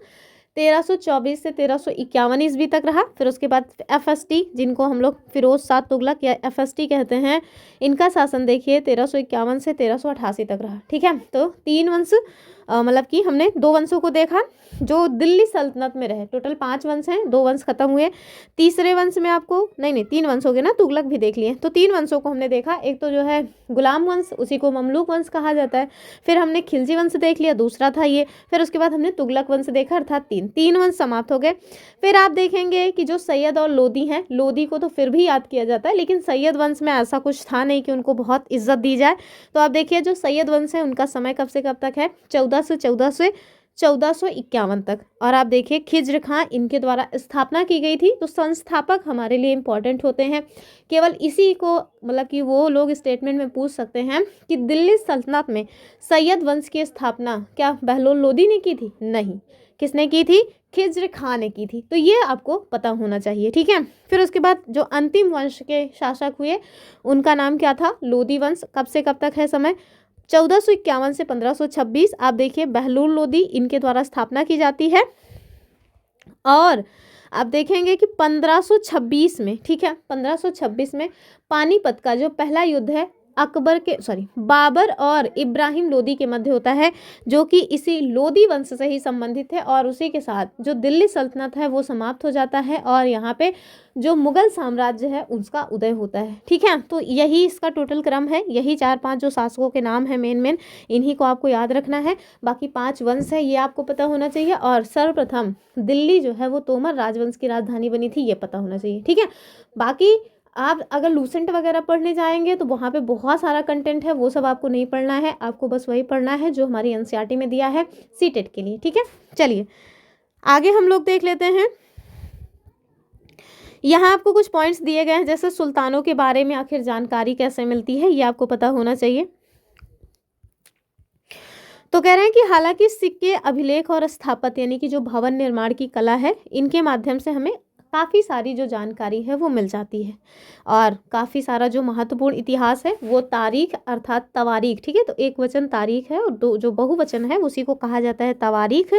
1324 से 1351 ईस्वी तक रहा। फिर उसके बाद FST, जिनको हम लोग फिरोज शाह तुगलक या FST कहते हैं, इनका शासन देखिए 1351 से 1388 तक रहा, ठीक है। तो 3 वंश मतलब कि हमने 2 वंशों को देखा जो दिल्ली सल्तनत में रहे। टोटल 5 वंश हैं, 2 वंश खत्म हुए। तीसरे वंश में आपको नहीं 3 वंश हो गए ना, तुगलक भी देख लिए। तो 3 वंशों को हमने देखा, एक तो जो है गुलाम वंश, उसी को ममलूक वंश कहा जाता है। फिर हमने खिलजी वंश देख लिया, दूसरा था ये। फिर उसके बाद हमने तुगलक वंश देखा, अर्थात 3 वंश समाप्त हो गए। फिर आप देखेंगे कि जो सैयद और लोदी हैं, लोदी को तो फिर भी याद किया जाता है, लेकिन सैयद वंश में ऐसा कुछ था नहीं कि उनको बहुत इज्जत दी जाए। तो आप देखिए जो सैयद वंश है उनका समय कब से कब तक है, 1451 तक। और आप देखिए खिज्र खां, इनके द्वारा स्थापना की गई थी। तो संस्थापक हमारे लिए इंपॉर्टेंट होते हैं, केवल इसी को मतलब कि वो लोग स्टेटमेंट में पूछ सकते हैं कि दिल्ली सल्तनत में सैयद वंश की स्थापना क्या बहलोल लोदी ने की थी, नहीं। किसने की थी? खिज्र खां ने की थी। तो ये आपको पता होना चाहिए, ठीक है। फिर उसके बाद जो अंतिम वंश के शासक हुए उनका नाम क्या था? लोदी वंश। कब से कब तक है समय? 1451 से 1526। आप देखिए बहलूल लोदी इनके द्वारा स्थापना की जाती है। और आप देखेंगे कि 1526 में, ठीक है, 1526 में पानीपत का जो पहला युद्ध है बाबर और इब्राहिम लोदी के मध्य होता है, जो कि इसी लोदी वंश से ही संबंधित है। और उसी के साथ जो दिल्ली सल्तनत है वो समाप्त हो जाता है और यहाँ पे जो मुगल साम्राज्य है उसका उदय होता है, ठीक है। तो यही इसका टोटल क्रम है। यही 4-5 जो शासकों के नाम है मेन इन्हीं को आपको याद रखना है। बाकी 5 वंश है ये आपको पता होना चाहिए। और सर्वप्रथम दिल्ली जो है वो तोमर राजवंश की राजधानी बनी थी, ये पता होना चाहिए, ठीक है। बाकी आप अगर लूसेंट वगैरह पढ़ने जाएंगे तो वहाँ पे बहुत सारा कंटेंट है, वो सब आपको नहीं पढ़ना है। आपको बस वही पढ़ना है जो हमारी एनसीईआरटी में दिया है सीटेट के लिए, ठीक है। चलिए आगे हम लोग देख लेते हैं। यहाँ आपको कुछ पॉइंट्स दिए गए हैं, जैसे सुल्तानों के बारे में आखिर जानकारी कैसे मिलती है, ये आपको पता होना चाहिए। तो कह रहे हैं कि हालांकि सिक्के, अभिलेख और स्थापत्य यानी कि जो भवन निर्माण की कला है, इनके माध्यम से हमें काफ़ी सारी जो जानकारी है वो मिल जाती है। और काफ़ी सारा जो महत्वपूर्ण इतिहास है वो तारीख अर्थात तवारीख, ठीक है। तो एक वचन तारीख है और दो जो बहुवचन है उसी को कहा जाता है तवारीख।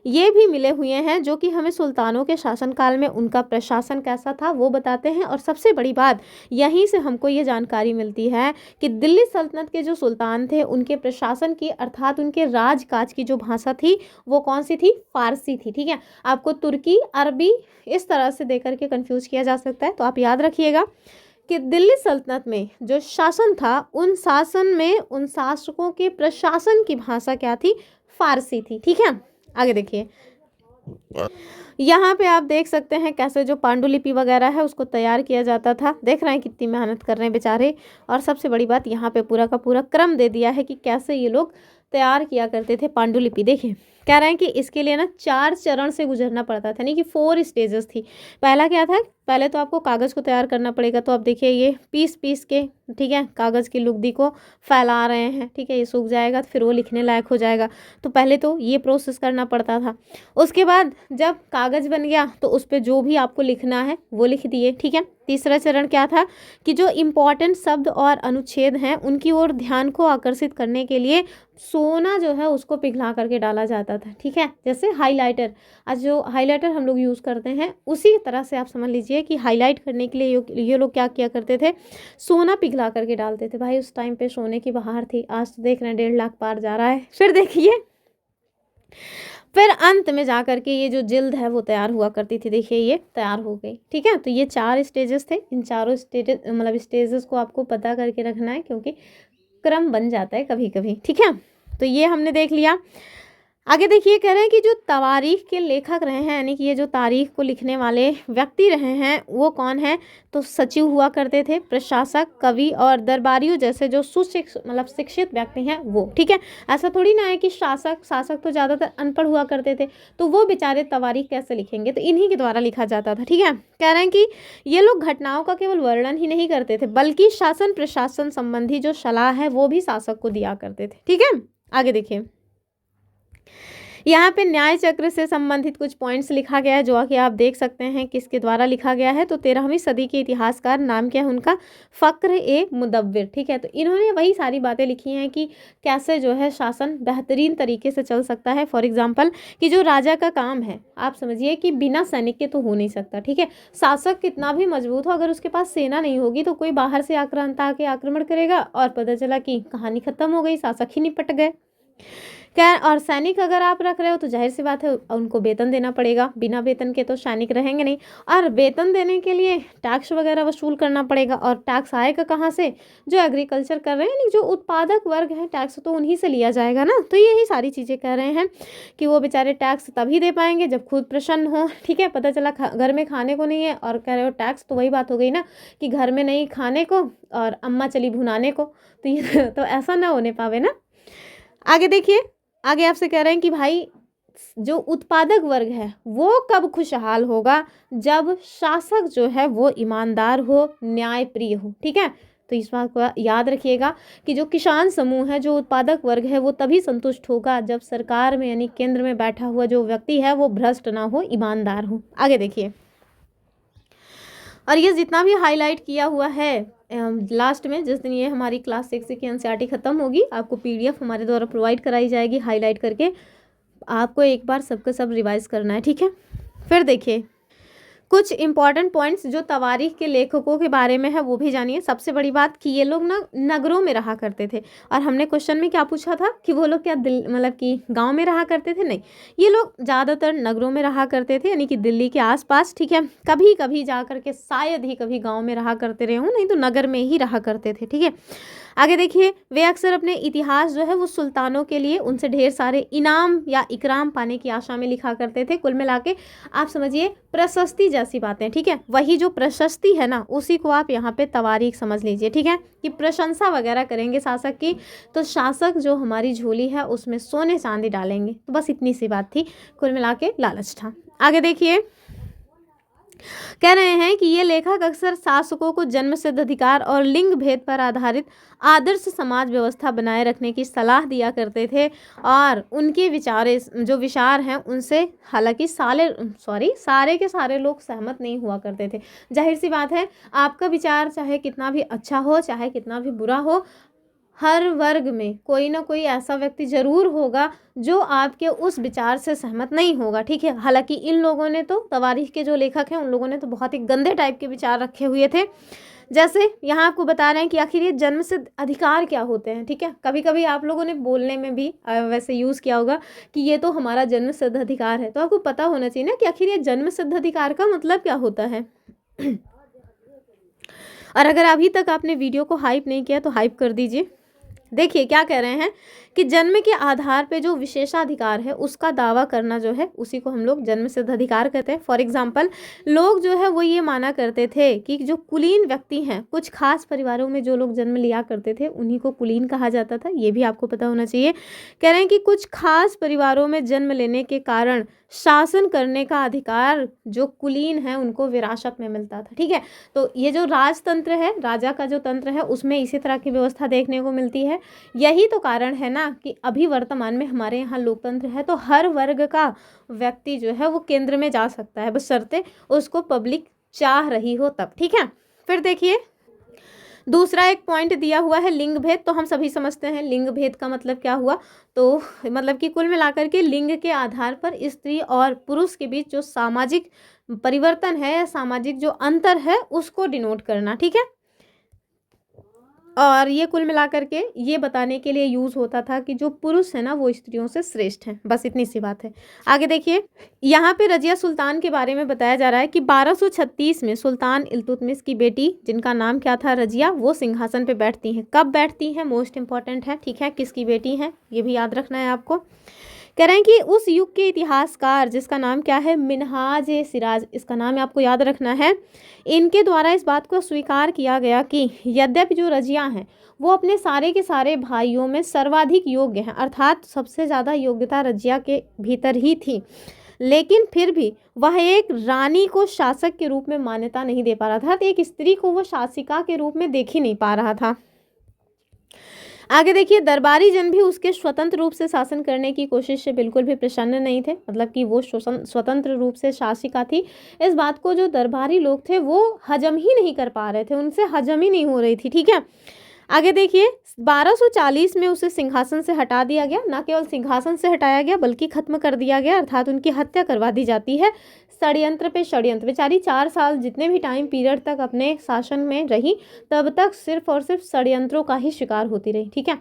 ये भी मिले हुए हैं जो कि हमें सुल्तानों के शासनकाल में उनका प्रशासन कैसा था वो बताते हैं। और सबसे बड़ी बात यहीं से हमको ये जानकारी मिलती है कि दिल्ली सल्तनत के जो सुल्तान थे उनके प्रशासन की अर्थात उनके राजकाज की जो भाषा थी वो कौन सी थी? फारसी थी, ठीक है। आपको तुर्की, अरबी इस तरह से देकर के कंफ्यूज किया जा सकता है। तो आप याद रखिएगा कि दिल्ली सल्तनत में जो शासन था उन शासन में उन शासकों के प्रशासन की भाषा क्या थी? फारसी थी, ठीक है। आगे देखिए, यहाँ पे आप देख सकते हैं कैसे जो पांडुलिपि वगैरह है उसको तैयार किया जाता था। देख रहे हैं कितनी मेहनत कर रहे हैं बेचारे। और सबसे बड़ी बात यहाँ पे पूरा का पूरा क्रम दे दिया है कि कैसे ये लोग तैयार किया करते थे पांडुलिपि। देखिए कह रहे हैं कि इसके लिए ना 4 चरण से गुजरना पड़ता था, नहीं कि 4 स्टेजेस थी। पहला क्या था? पहले तो आपको कागज़ को तैयार करना पड़ेगा। तो आप देखिए ये पीस के, ठीक है, कागज़ की लुगदी को फैला रहे हैं, ठीक है। ये सूख जाएगा तो फिर वो लिखने लायक हो जाएगा। तो पहले तो ये प्रोसेस करना पड़ता था। उसके बाद जब कागज़ बन गया तो उस पर जो भी आपको लिखना है वो लिख दिए, ठीक है। तीसरा चरण क्या था कि जो इम्पॉर्टेंट शब्द और अनुच्छेद हैं उनकी ओर ध्यान को आकर्षित करने के लिए सोना जो है उसको पिघला करके डाला जाता था, ठीक है। जैसे हाइलाइटर, आज जो हाइलाइटर हम लोग यूज़ करते हैं उसी तरह से आप समझ लीजिए कि हाईलाइट करने के लिए ये लोग क्या किया करते थे? सोना पिघला करके डालते थे। भाई उस टाइम पे सोने की बहार थी। आज तो देख रहे हैं 1.5 लाख पार जा रहा है। फिर देखिए फिर अंत में जा करके ये जो जिल्द है वो तैयार हुआ करती थी। देखिए ये तैयार हो गई, ठीक है। तो ये 4 स्टेजेस थे। इन चारों स्टेजेस को आपको पता करके रखना है क्योंकि क्रम बन जाता है कभी कभी, ठीक है। तो ये हमने देख लिया। आगे देखिए कह रहे हैं कि जो तवारीख के लेखक रहे हैं यानी कि ये जो तारीख को लिखने वाले व्यक्ति रहे हैं वो कौन है? तो सचिव हुआ करते थे, प्रशासक, कवि और दरबारियों जैसे जो शिक्षित व्यक्ति हैं वो, ठीक है। ऐसा थोड़ी ना है कि शासक तो ज़्यादातर अनपढ़ हुआ करते थे, तो वो बेचारे तवारीख कैसे लिखेंगे? तो इन्हीं के द्वारा लिखा जाता था, ठीक है। कह रहे हैं कि ये लोग घटनाओं का केवल वर्णन ही नहीं करते थे बल्कि शासन प्रशासन संबंधी जो सलाह है वो भी शासक को दिया करते थे, ठीक है। आगे देखिए, यहाँ पे न्याय चक्र से संबंधित कुछ पॉइंट्स लिखा गया है जो कि आप देख सकते हैं किसके द्वारा लिखा गया है। तो 13वीं सदी के इतिहासकार, नाम क्या है उनका? फ़ख्र-ए-मुदव्विर, ठीक है। तो इन्होंने वही सारी बातें लिखी हैं कि कैसे जो है शासन बेहतरीन तरीके से चल सकता है। फॉर एग्जाम्पल कि जो राजा का काम है आप समझिए कि बिना सैनिक के तो हो नहीं सकता, ठीक है। शासक कितना भी मजबूत हो अगर उसके पास सेना नहीं होगी तो कोई बाहर से आक्रांता आके आक्रमण करेगा और पता चला कि कहानी खत्म हो गई, शासक ही निपट गए। क्या? और सैनिक अगर आप रख रहे हो तो जाहिर सी बात है उनको वेतन देना पड़ेगा। बिना वेतन के तो सैनिक रहेंगे नहीं। और वेतन देने के लिए टैक्स वगैरह वसूल करना पड़ेगा। और टैक्स आएगा कहाँ से? जो एग्रीकल्चर कर रहे हैं यानी जो उत्पादक वर्ग है, टैक्स तो उन्हीं से लिया जाएगा ना। तो यही सारी चीज़ें कह रहे हैं कि वो बेचारे टैक्स तभी दे पाएंगे जब खुद प्रसन्न हो, ठीक है। पता चला घर में खाने को नहीं है और कह रहे हो टैक्स, तो वही बात हो गई ना कि घर में नहीं खाने को और अम्मा चली भुनाने को। तो ये तो ऐसा ना होने पावे ना। आगे देखिए, आगे आपसे कह रहे हैं कि भाई जो उत्पादक वर्ग है वो कब खुशहाल होगा? जब शासक जो है वो ईमानदार हो, न्यायप्रिय हो, ठीक है। तो तो इस बात को याद रखिएगा कि जो किसान समूह है, जो उत्पादक वर्ग है, वो तभी संतुष्ट होगा जब सरकार में यानी केंद्र में बैठा हुआ जो व्यक्ति है वो भ्रष्ट ना हो, ईमानदार हो। आगे देखिए, और ये जितना भी हाईलाइट किया हुआ है लास्ट में, जिस दिन ये हमारी क्लास 6 की एनसीईआरटी खत्म होगी, आपको पीडीएफ हमारे द्वारा प्रोवाइड कराई जाएगी हाईलाइट करके। आपको एक बार सबका सब रिवाइज करना है, ठीक है। फिर देखिए कुछ इंपॉर्टेंट पॉइंट्स जो तवारीख के लेखकों के बारे में है वो भी जानिए। सबसे बड़ी बात कि ये लोग ना नगरों में रहा करते थे, और हमने क्वेश्चन में क्या पूछा था कि वो लोग क्या मतलब कि गांव में रहा करते थे? नहीं, ये लोग ज़्यादातर नगरों में रहा करते थे, यानी कि दिल्ली के आसपास, ठीक है। कभी कभी जा करके शायद ही कभी गाँव में रहा करते रहे हों, नहीं तो नगर में ही रहा करते थे, ठीक है। आगे देखिए, वे अक्सर अपने इतिहास जो है वो सुल्तानों के लिए उनसे ढेर सारे इनाम या इकराम पाने की आशा में लिखा करते थे। कुल मिला के आप समझिए प्रशस्ति जैसी बातें, ठीक है। वही जो प्रशस्ति है ना, उसी को आप यहाँ पे तवारीख समझ लीजिए, ठीक है, कि प्रशंसा वगैरह करेंगे शासक की, तो शासक जो हमारी झोली है उसमें सोने चांदी डालेंगे। तो बस इतनी सी बात थी, कुल मिला के लालच था। आगे देखिए, कह रहे हैं कि ये लेखक अक्सर शासकों को जन्मसिद्ध अधिकार और लिंग भेद पर आधारित आदर्श समाज व्यवस्था बनाए रखने की सलाह दिया करते थे, और उनके विचार हैं उनसे हालांकि सारे के सारे लोग सहमत नहीं हुआ करते थे। जाहिर सी बात है, आपका विचार चाहे कितना भी अच्छा हो, चाहे कितना भी बुरा हो, हर वर्ग में कोई ना कोई ऐसा व्यक्ति जरूर होगा जो आपके उस विचार से सहमत नहीं होगा, ठीक है। हालांकि इन लोगों ने तो, तवारीख के जो लेखक हैं, उन लोगों ने तो बहुत ही गंदे टाइप के विचार रखे हुए थे। जैसे यहाँ आपको बता रहे हैं कि आखिर ये जन्मसिद्ध अधिकार क्या होते हैं, ठीक है। कभी कभी आप लोगों ने बोलने में भी वैसे यूज़ किया होगा कि ये तो हमारा जन्मसिद्ध अधिकार है, तो आपको पता होना चाहिए ना कि आखिर ये जन्मसिद्ध अधिकार का मतलब क्या होता है। और अगर अभी तक आपने वीडियो को हाइप नहीं किया तो हाइप कर दीजिए। देखिए क्या कह रहे हैं कि जन्म के आधार पे जो विशेषाधिकार है उसका दावा करना जो है उसी को हम लोग जन्म सिद्ध अधिकार कहते हैं। फॉर एग्जाम्पल, लोग जो है वो ये माना करते थे कि जो कुलीन व्यक्ति हैं, कुछ खास परिवारों में जो लोग जन्म लिया करते थे उन्हीं को कुलीन कहा जाता था, ये भी आपको पता होना चाहिए। कह रहे हैं कि कुछ खास परिवारों में जन्म लेने के कारण शासन करने का अधिकार जो कुलीन है उनको विरासत में मिलता था, ठीक है। तो ये जो राजतंत्र है, राजा का जो तंत्र है, उसमें इसी तरह की व्यवस्था देखने को मिलती है। यही तो कारण है ना कि अभी वर्तमान में हमारे यहाँ लोकतंत्र है, तो हर वर्ग का व्यक्ति जो है वो केंद्र में जा सकता है, बशर्ते उसको पब्लिक चाह रही हो तब, ठीक है। फिर देखिए दूसरा एक पॉइंट दिया हुआ है लिंग भेद। तो हम सभी समझते हैं लिंग भेद का मतलब क्या हुआ, तो मतलब कि कुल मिलाकर के लिंग के आधार पर स्त्री और पुरुष के बीच जो सामाजिक परिवर्तन है, सामाजिक जो अंतर है उसको डिनोट करना, ठीक है। और ये कुल मिलाकर के ये बताने के लिए यूज़ होता था कि जो पुरुष है ना वो स्त्रियों से श्रेष्ठ हैं, बस इतनी सी बात है। आगे देखिए, यहाँ पे रजिया सुल्तान के बारे में बताया जा रहा है कि 1236 में सुल्तान इल्तुतमिश की बेटी जिनका नाम क्या था, रजिया, वो सिंहासन पे बैठती हैं। कब बैठती हैं, मोस्ट इंपॉर्टेंट है, ठीक है, किसकी बेटी हैं ये भी याद रखना है आपको। कह रहे हैं कि उस युग के इतिहासकार जिसका नाम क्या है, मिनहाज ए सिराज, इसका नाम आपको याद रखना है। इनके द्वारा इस बात को स्वीकार किया गया कि यद्यपि जो रजिया हैं वो अपने सारे के सारे भाइयों में सर्वाधिक योग्य हैं, अर्थात सबसे ज़्यादा योग्यता रजिया के भीतर ही थी, लेकिन फिर भी वह एक रानी को शासक के रूप में मान्यता नहीं दे पा रहा था, तो एक स्त्री को वो शासिका के रूप में देख ही नहीं पा रहा था। आगे देखिए, दरबारी जन भी उसके स्वतंत्र रूप से शासन करने की कोशिश से बिल्कुल भी प्रसन्न नहीं थे, मतलब कि वो स्वतंत्र रूप से शासिका थी, इस बात को जो दरबारी लोग थे वो हजम ही नहीं कर पा रहे थे, उनसे हजम ही नहीं हो रही थी, ठीक है। आगे देखिए, 1240 में उसे सिंहासन से हटा दिया गया, ना केवल सिंहासन से हटाया गया बल्कि खत्म कर दिया गया, अर्थात उनकी हत्या करवा दी जाती है। षड्यंत्र पे षड्यंत्र, बेचारी 4 साल जितने भी टाइम पीरियड तक अपने शासन में रही तब तक सिर्फ और सिर्फ षड्यंत्रों का ही शिकार होती रही, ठीक है।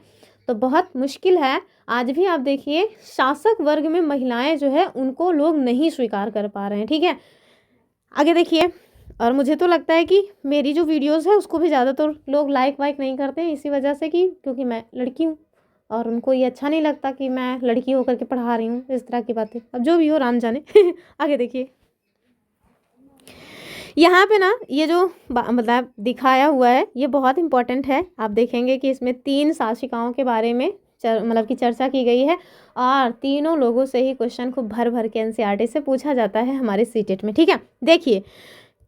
तो बहुत मुश्किल है, आज भी आप देखिए शासक वर्ग में महिलाएं जो है उनको लोग नहीं स्वीकार कर पा रहे हैं, ठीक है। आगे देखिए, और मुझे तो लगता है कि मेरी जो वीडियोस है उसको भी ज़्यादातर लोग लाइक वाइक नहीं करते हैं, इसी वजह से कि क्योंकि मैं लड़की हूँ और उनको ये अच्छा नहीं लगता कि मैं लड़की होकर के पढ़ा रही हूँ, इस तरह की बातें, अब जो भी हो राम जाने। आगे देखिए, यहाँ पे ना ये जो मतलब दिखाया हुआ है ये बहुत इंपॉर्टेंट है। आप देखेंगे कि इसमें 3 शासिकाओं के बारे में मतलब की चर्चा की गई है, और तीनों लोगों से ही क्वेश्चन को भर भर के एनसीईआरटी से पूछा जाता है हमारे सीटेट में, ठीक है। देखिए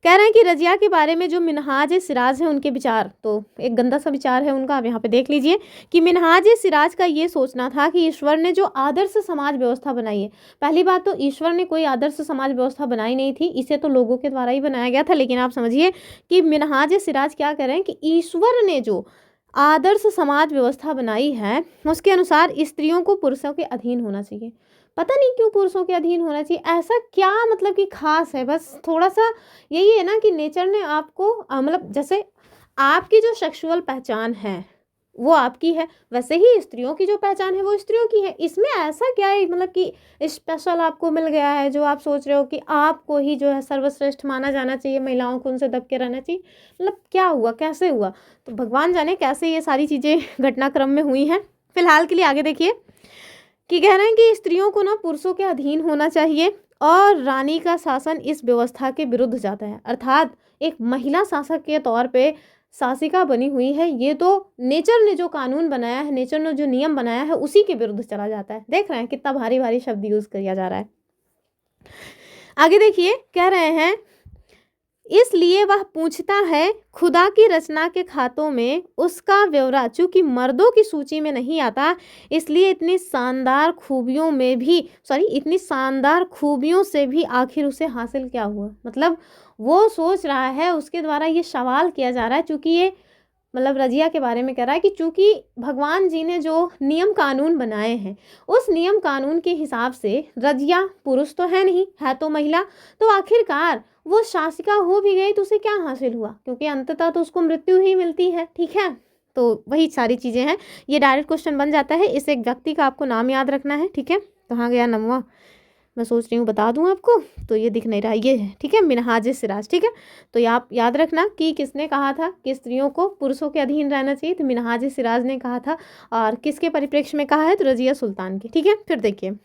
कह रहे हैं कि रजिया के बारे में जो मिनहाज सिराज है उनके विचार, तो एक गंदा सा विचार है उनका, आप यहाँ पे देख लीजिए कि मिनहाज सिराज का ये सोचना था कि ईश्वर ने जो आदर्श समाज व्यवस्था बनाई है, पहली बात तो ईश्वर ने कोई आदर्श समाज व्यवस्था बनाई नहीं थी, इसे तो लोगों के द्वारा ही बनाया गया था। लेकिन आप समझिए कि मिनहाज सिराज क्या कह रहे हैं कि ईश्वर ने जो आदर्श समाज व्यवस्था बनाई है उसके अनुसार स्त्रियों को पुरुषों के अधीन होना चाहिए। पता नहीं क्यों पुरुषों के अधीन होना चाहिए, ऐसा क्या मतलब कि खास है, बस थोड़ा सा यही है ना कि नेचर ने आपको मतलब जैसे आपकी जो सेक्सुअल पहचान है वो आपकी है, वैसे ही स्त्रियों की जो पहचान है वो स्त्रियों की है। इसमें ऐसा क्या है मतलब कि स्पेशल आपको मिल गया है जो आप सोच रहे हो कि आपको ही जो है सर्वश्रेष्ठ माना जाना चाहिए, महिलाओं को उनसे दब के रहना चाहिए, मतलब क्या हुआ, कैसे हुआ? तो भगवान जाने कैसे ये सारी चीज़ें घटनाक्रम में हुई हैं। फिलहाल के लिए आगे देखिए कि कह रहे हैं कि स्त्रियों को ना पुरुषों के अधीन होना चाहिए और रानी का शासन इस व्यवस्था के विरुद्ध जाता है, अर्थात एक महिला शासक के तौर पे शासिका बनी हुई है, ये तो नेचर ने जो कानून बनाया है, नेचर ने जो नियम बनाया है उसी के विरुद्ध चला जाता है। देख रहे हैं कितना भारी भारी शब्द यूज किया जा रहा है। आगे देखिए कह रहे हैं इसलिए वह पूछता है खुदा की रचना के खातों में उसका ब्यौरा चूंकि मर्दों की सूची में नहीं आता, इसलिए इतनी शानदार खूबियों से भी आखिर उसे हासिल क्या हुआ। मतलब वो सोच रहा है, उसके द्वारा ये सवाल किया जा रहा है, चूंकि ये मतलब रजिया के बारे में कह रहा है कि चूंकि भगवान जी ने जो नियम कानून बनाए हैं उस नियम कानून के हिसाब से रजिया पुरुष तो है नहीं, है तो महिला, तो आखिरकार वो शासिका हो भी गई तो उसे क्या हासिल हुआ, क्योंकि अंततः तो उसको मृत्यु ही मिलती है। ठीक है, तो वही सारी चीज़ें हैं, ये डायरेक्ट क्वेश्चन बन जाता है। इस एक व्यक्ति का आपको नाम याद रखना है। ठीक है, कहाँ गया नमवा, मैं सोच रही हूँ बता दूँ आपको, तो ये दिख नहीं रहा, ये है। ठीक है, मिनहाज सिराज। ठीक है, तो ये आप याद रखना कि किसने कहा था कि स्त्रियों को पुरुषों के अधीन रहना चाहिए, तो मिनहाज सिराज ने कहा था। और किसके परिप्रेक्ष्य में कहा है, तो रजिया सुल्तान के। ठीक है, फिर देखिए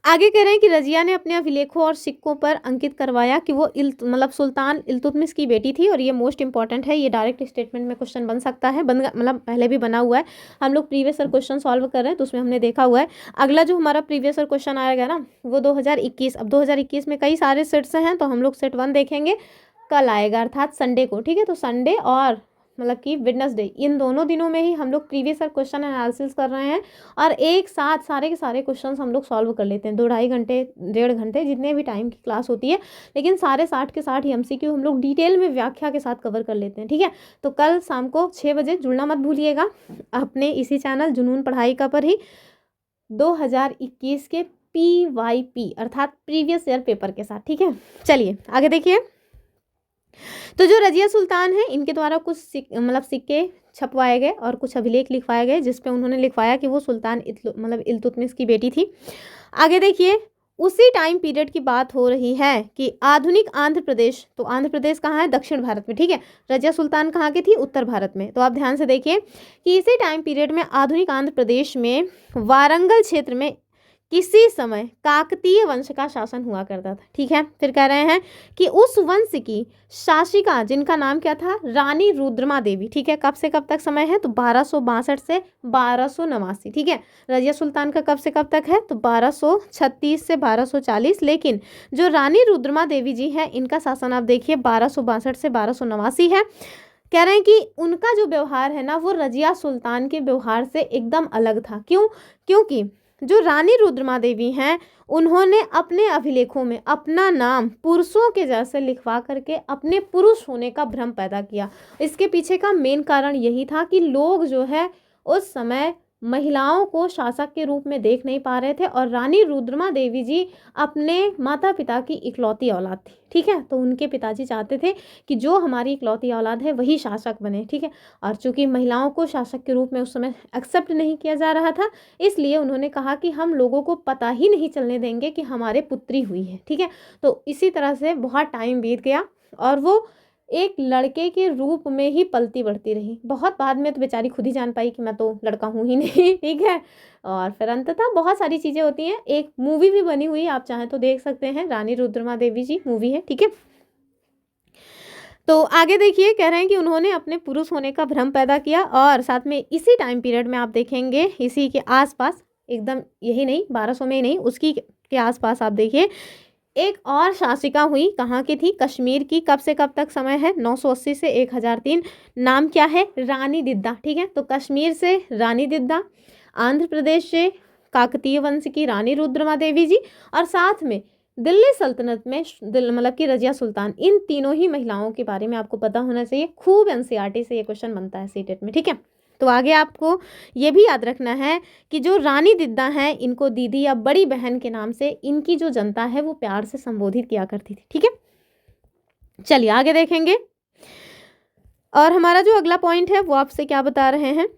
आगे कह रहे हैं कि रजिया ने अपने अभिलेखों और सिक्कों पर अंकित करवाया कि वो मतलब सुल्तान इल्तुतमिश की बेटी थी, और ये मोस्ट इंपॉर्टेंट है, ये डायरेक्ट स्टेटमेंट में क्वेश्चन बन सकता है, मतलब पहले भी बना हुआ है, हम लोग प्रीवियस ईयर क्वेश्चन सॉल्व कर रहे हैं तो उसमें हमने देखा हुआ है। अगला जो हमारा प्रीवियस ईयर क्वेश्चन आएगा ना वो 2021, अब 2021 में कई सारे सेट्स हैं, तो हम लोग सेट 1 देखेंगे, कल आएगा अर्थात संडे को। ठीक है, तो संडे और मतलब कि वेडनेसडे, इन दोनों दिनों में ही हम लोग प्रीवियस ईयर क्वेश्चन एनालिसिस कर रहे हैं, और एक साथ सारे के सारे क्वेश्चंस हम लोग सॉल्व कर लेते हैं, 2-2.5 घंटे 1.5 घंटे जितने भी टाइम की क्लास होती है, लेकिन सारे 60 के 60 ही MCQ हम लोग डिटेल में व्याख्या के साथ कवर कर लेते हैं। ठीक है, तो कल शाम को 6 बजे जुड़ना मत भूलिएगा अपने इसी चैनल जुनून पढ़ाई का पर ही 2021 के PYP अर्थात प्रीवियस ईयर पेपर के साथ। ठीक है, चलिए आगे देखिए। तो जो रजिया सुल्तान है इनके द्वारा कुछ सिक्के छपवाए गए और कुछ अभिलेख लिखवाए गए, जिसपे उन्होंने लिखवाया कि वो सुल्तान इल्तुतमिश की बेटी थी। आगे देखिए उसी टाइम पीरियड की बात हो रही है कि आधुनिक आंध्र प्रदेश, तो आंध्र प्रदेश कहाँ है, दक्षिण भारत में। ठीक है, रजिया सुल्तान कहाँ की थी, उत्तर भारत में। तो आप ध्यान से देखिए कि इसी टाइम पीरियड में आधुनिक आंध्र प्रदेश में वारंगल क्षेत्र में किसी समय काकतीय वंश का शासन हुआ करता था। ठीक है, फिर कह रहे हैं कि उस वंश की शासिका जिनका नाम क्या था, रानी रुद्रमा देवी। ठीक है, कब से कब तक समय है, तो 1262 से 1289। ठीक है, रजिया सुल्तान का कब से कब तक है, तो 1236 से 1240, लेकिन जो रानी रुद्रमा देवी जी हैं इनका शासन आप देखिए 1262 से 1289 है। कह रहे हैं कि उनका जो व्यवहार है ना वो रजिया सुल्तान के व्यवहार से एकदम अलग था। क्यों? क्योंकि जो रानी रुद्रमा देवी हैं उन्होंने अपने अभिलेखों में अपना नाम पुरुषों के जैसे लिखवा करके अपने पुरुष होने का भ्रम पैदा किया। इसके पीछे का मेन कारण यही था कि लोग जो है उस समय महिलाओं को शासक के रूप में देख नहीं पा रहे थे, और रानी रुद्रमा देवी जी अपने माता पिता की इकलौती औलाद थी। ठीक है, तो उनके पिताजी चाहते थे कि जो हमारी इकलौती औलाद है वही शासक बने। ठीक है, और चूंकि महिलाओं को शासक के रूप में उस समय एक्सेप्ट नहीं किया जा रहा था, इसलिए उन्होंने कहा कि हम लोगों को पता ही नहीं चलने देंगे कि हमारे पुत्री हुई है। ठीक है, तो इसी तरह से बहुत टाइम बीत गया और वो एक लड़के के रूप में ही पलती बढ़ती रही। बहुत बाद में तो बेचारी खुद ही जान पाई कि मैं तो लड़का हूँ ही नहीं। ठीक है, और फिर अंततः बहुत सारी चीज़ें होती हैं। एक मूवी भी बनी हुई है, आप चाहें तो देख सकते हैं, रानी रुद्रमा देवी जी मूवी है। ठीक है, तो आगे देखिए कह रहे हैं कि उन्होंने अपने पुरुष होने का भ्रम पैदा किया, और साथ में इसी टाइम पीरियड में आप देखेंगे इसी के आसपास, एकदम यही नहीं 1200 में ही नहीं, उसकी के आसपास आप देखिए एक और शासिका हुई, कहाँ की थी? कश्मीर की। कब से कब तक समय है? 980 से 1003। नाम क्या है? रानी दिद्दा। ठीक है, तो कश्मीर से रानी दिद्दा, आंध्र प्रदेश से काकतीय वंश की रानी रुद्रमा देवी जी, और साथ में दिल्ली सल्तनत में मतलब कि रजिया सुल्तान। इन तीनों ही महिलाओं के बारे में आपको पता होना चाहिए। खूब एनसीईआरटी से ये क्वेश्चन बनता है सीटेट में। ठीक है, तो आगे आपको ये भी याद रखना है कि जो रानी दिद्दा हैं, इनको दीदी या बड़ी बहन के नाम से इनकी जो जनता है वो प्यार से संबोधित किया करती थी। ठीक है, चलिए आगे देखेंगे। और हमारा जो अगला पॉइंट है वो आपसे क्या बता रहे हैं,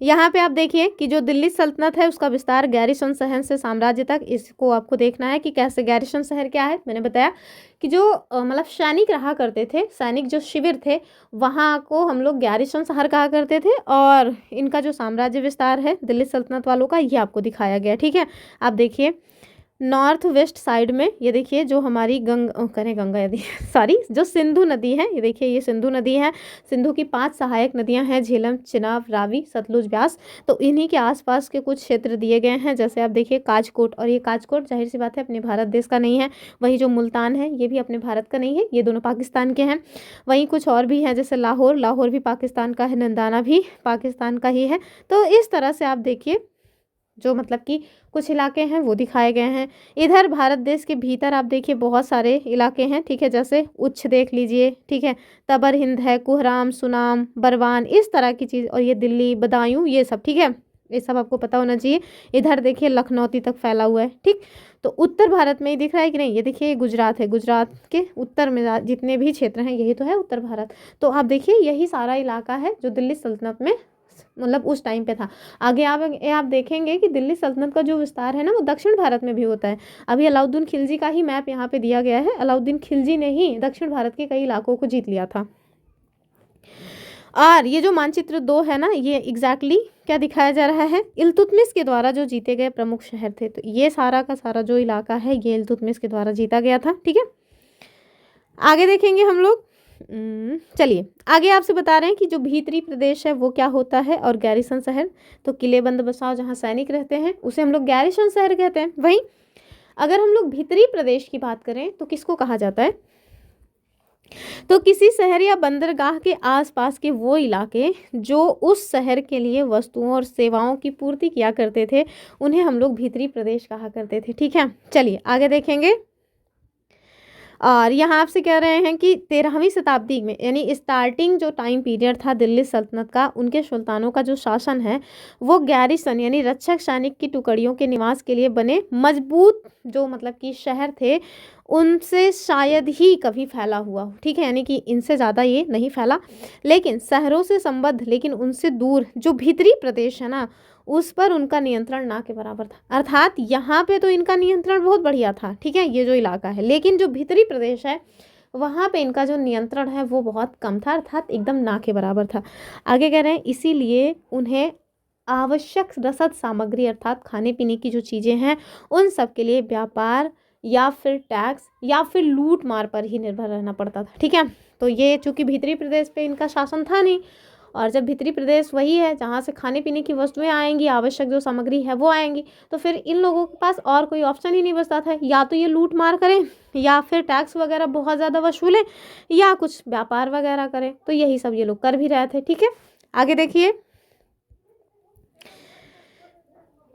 यहाँ पे आप देखिए कि जो दिल्ली सल्तनत है उसका विस्तार गैरिसन शहर से साम्राज्य तक, इसको आपको देखना है कि कैसे। गैरिसन शहर क्या है? मैंने बताया कि जो मतलब सैनिक रहा करते थे, सैनिक जो शिविर थे, वहाँ को हम लोग गैरिसन शहर कहा करते थे। और इनका जो साम्राज्य विस्तार है दिल्ली सल्तनत वालों का, ये आपको दिखाया गया। ठीक है, आप देखिए नॉर्थ वेस्ट साइड में, ये देखिए जो हमारी गंगा यदि सॉरी जो सिंधु नदी है, ये देखिए ये सिंधु नदी है। सिंधु की 5 सहायक नदियां हैं, झेलम, चिनाब, रावी, सतलुज, ब्यास। तो इन्हीं के आसपास के कुछ क्षेत्र दिए गए हैं, जैसे आप देखिए काजकोट, और ये काजकोट जाहिर सी बात है अपने भारत देश का नहीं है। वहीं जो मुल्तान है ये भी अपने भारत का नहीं है, ये दोनों पाकिस्तान के हैं। वहीं कुछ और भी हैं, जैसे लाहौर, लाहौर भी पाकिस्तान का है, नंदाना भी पाकिस्तान का ही है। तो इस तरह से आप देखिए जो मतलब कि कुछ इलाके हैं वो दिखाए गए हैं। इधर भारत देश के भीतर आप देखिए बहुत सारे इलाके हैं। ठीक है, जैसे उच्छ देख लीजिए। ठीक है, तबर हिंद है, कुहराम, सुनाम, बरवान, इस तरह की चीज़, और ये दिल्ली, बदायूं, ये सब। ठीक है, ये सब आपको पता होना चाहिए। इधर देखिए लखनौती तक फैला हुआ है। ठीक, तो उत्तर भारत में ही दिख रहा है कि नहीं? ये देखिए गुजरात है, गुजरात के उत्तर में जितने भी क्षेत्र हैं यही तो है उत्तर भारत। तो आप देखिए यही सारा इलाका है जो दिल्ली सल्तनत में मतलब उस टाइम पे था। आगे आप देखेंगे कि दिल्ली सल्तनत का जो विस्तार है ना वो दक्षिण भारत में भी होता है। अभी अलाउद्दीन खिलजी का ही मैप यहाँ पे दिया गया है। अलाउद्दीन खिलजी ने ही दक्षिण भारत के कई इलाकों को जीत लिया था। और ये जो मानचित्र 2 है ना, ये एग्जैक्टली क्या दिखाया जा रहा है? इल्तुतमिश के द्वारा जो जीते गए प्रमुख शहर थे। तो ये सारा का सारा जो इलाका है ये इल्तुतमिश के द्वारा जीता गया था। ठीक है, आगे देखेंगे हम लोग। चलिए आगे आपसे बता रहे हैं कि जो भीतरी प्रदेश है वो क्या होता है, और गैरिसन शहर। तो किलेबंद बसाव जहाँ सैनिक रहते हैं उसे हम लोग गैरिसन शहर कहते हैं। वहीं अगर हम लोग भीतरी प्रदेश की बात करें तो किसको कहा जाता है? तो किसी शहर या बंदरगाह के आसपास के वो इलाके जो उस शहर के लिए वस्तुओं और सेवाओं की पूर्ति किया करते थे, उन्हें हम लोग भीतरी प्रदेश कहा करते थे। ठीक है, चलिए आगे देखेंगे। और यहाँ आपसे कह रहे हैं कि 13वीं शताब्दी में, यानी स्टार्टिंग जो टाइम पीरियड था दिल्ली सल्तनत का, उनके सुल्तानों का जो शासन है वो गैरिसन यानी रक्षक सैनिक की टुकड़ियों के निवास के लिए बने मजबूत जो मतलब कि शहर थे उनसे शायद ही कभी फैला हुआ हो। ठीक है, यानी कि इनसे ज़्यादा ये नहीं फैला, लेकिन शहरों से संबद्ध लेकिन उनसे दूर जो भीतरी प्रदेश है ना, उस पर उनका नियंत्रण ना के बराबर था। अर्थात यहाँ पे तो इनका नियंत्रण बहुत बढ़िया था। ठीक है, ये जो इलाका है, लेकिन जो भीतरी प्रदेश है वहाँ पे इनका जो नियंत्रण है वो बहुत कम था, अर्थात एकदम ना के बराबर था। आगे कह रहे हैं इसीलिए उन्हें आवश्यक रसद सामग्री अर्थात खाने पीने की जो चीज़ें हैं उन सब के लिए व्यापार या फिर टैक्स या फिर लूट मार पर ही निर्भर रहना पड़ता था। ठीक है, तो ये चूंकि भीतरी प्रदेश पे इनका शासन था नहीं, और जब भीतरी प्रदेश वही है जहाँ से खाने पीने की वस्तुएं आएंगी, आवश्यक जो सामग्री है वो आएंगी, तो फिर इन लोगों के पास और कोई ऑप्शन ही नहीं बचता था। या तो ये लूट मार करें, या फिर टैक्स वगैरह बहुत ज़्यादा वसूलें, या कुछ व्यापार वगैरह करें। तो यही सब ये लोग कर भी रहे थे। ठीक है, आगे देखिए।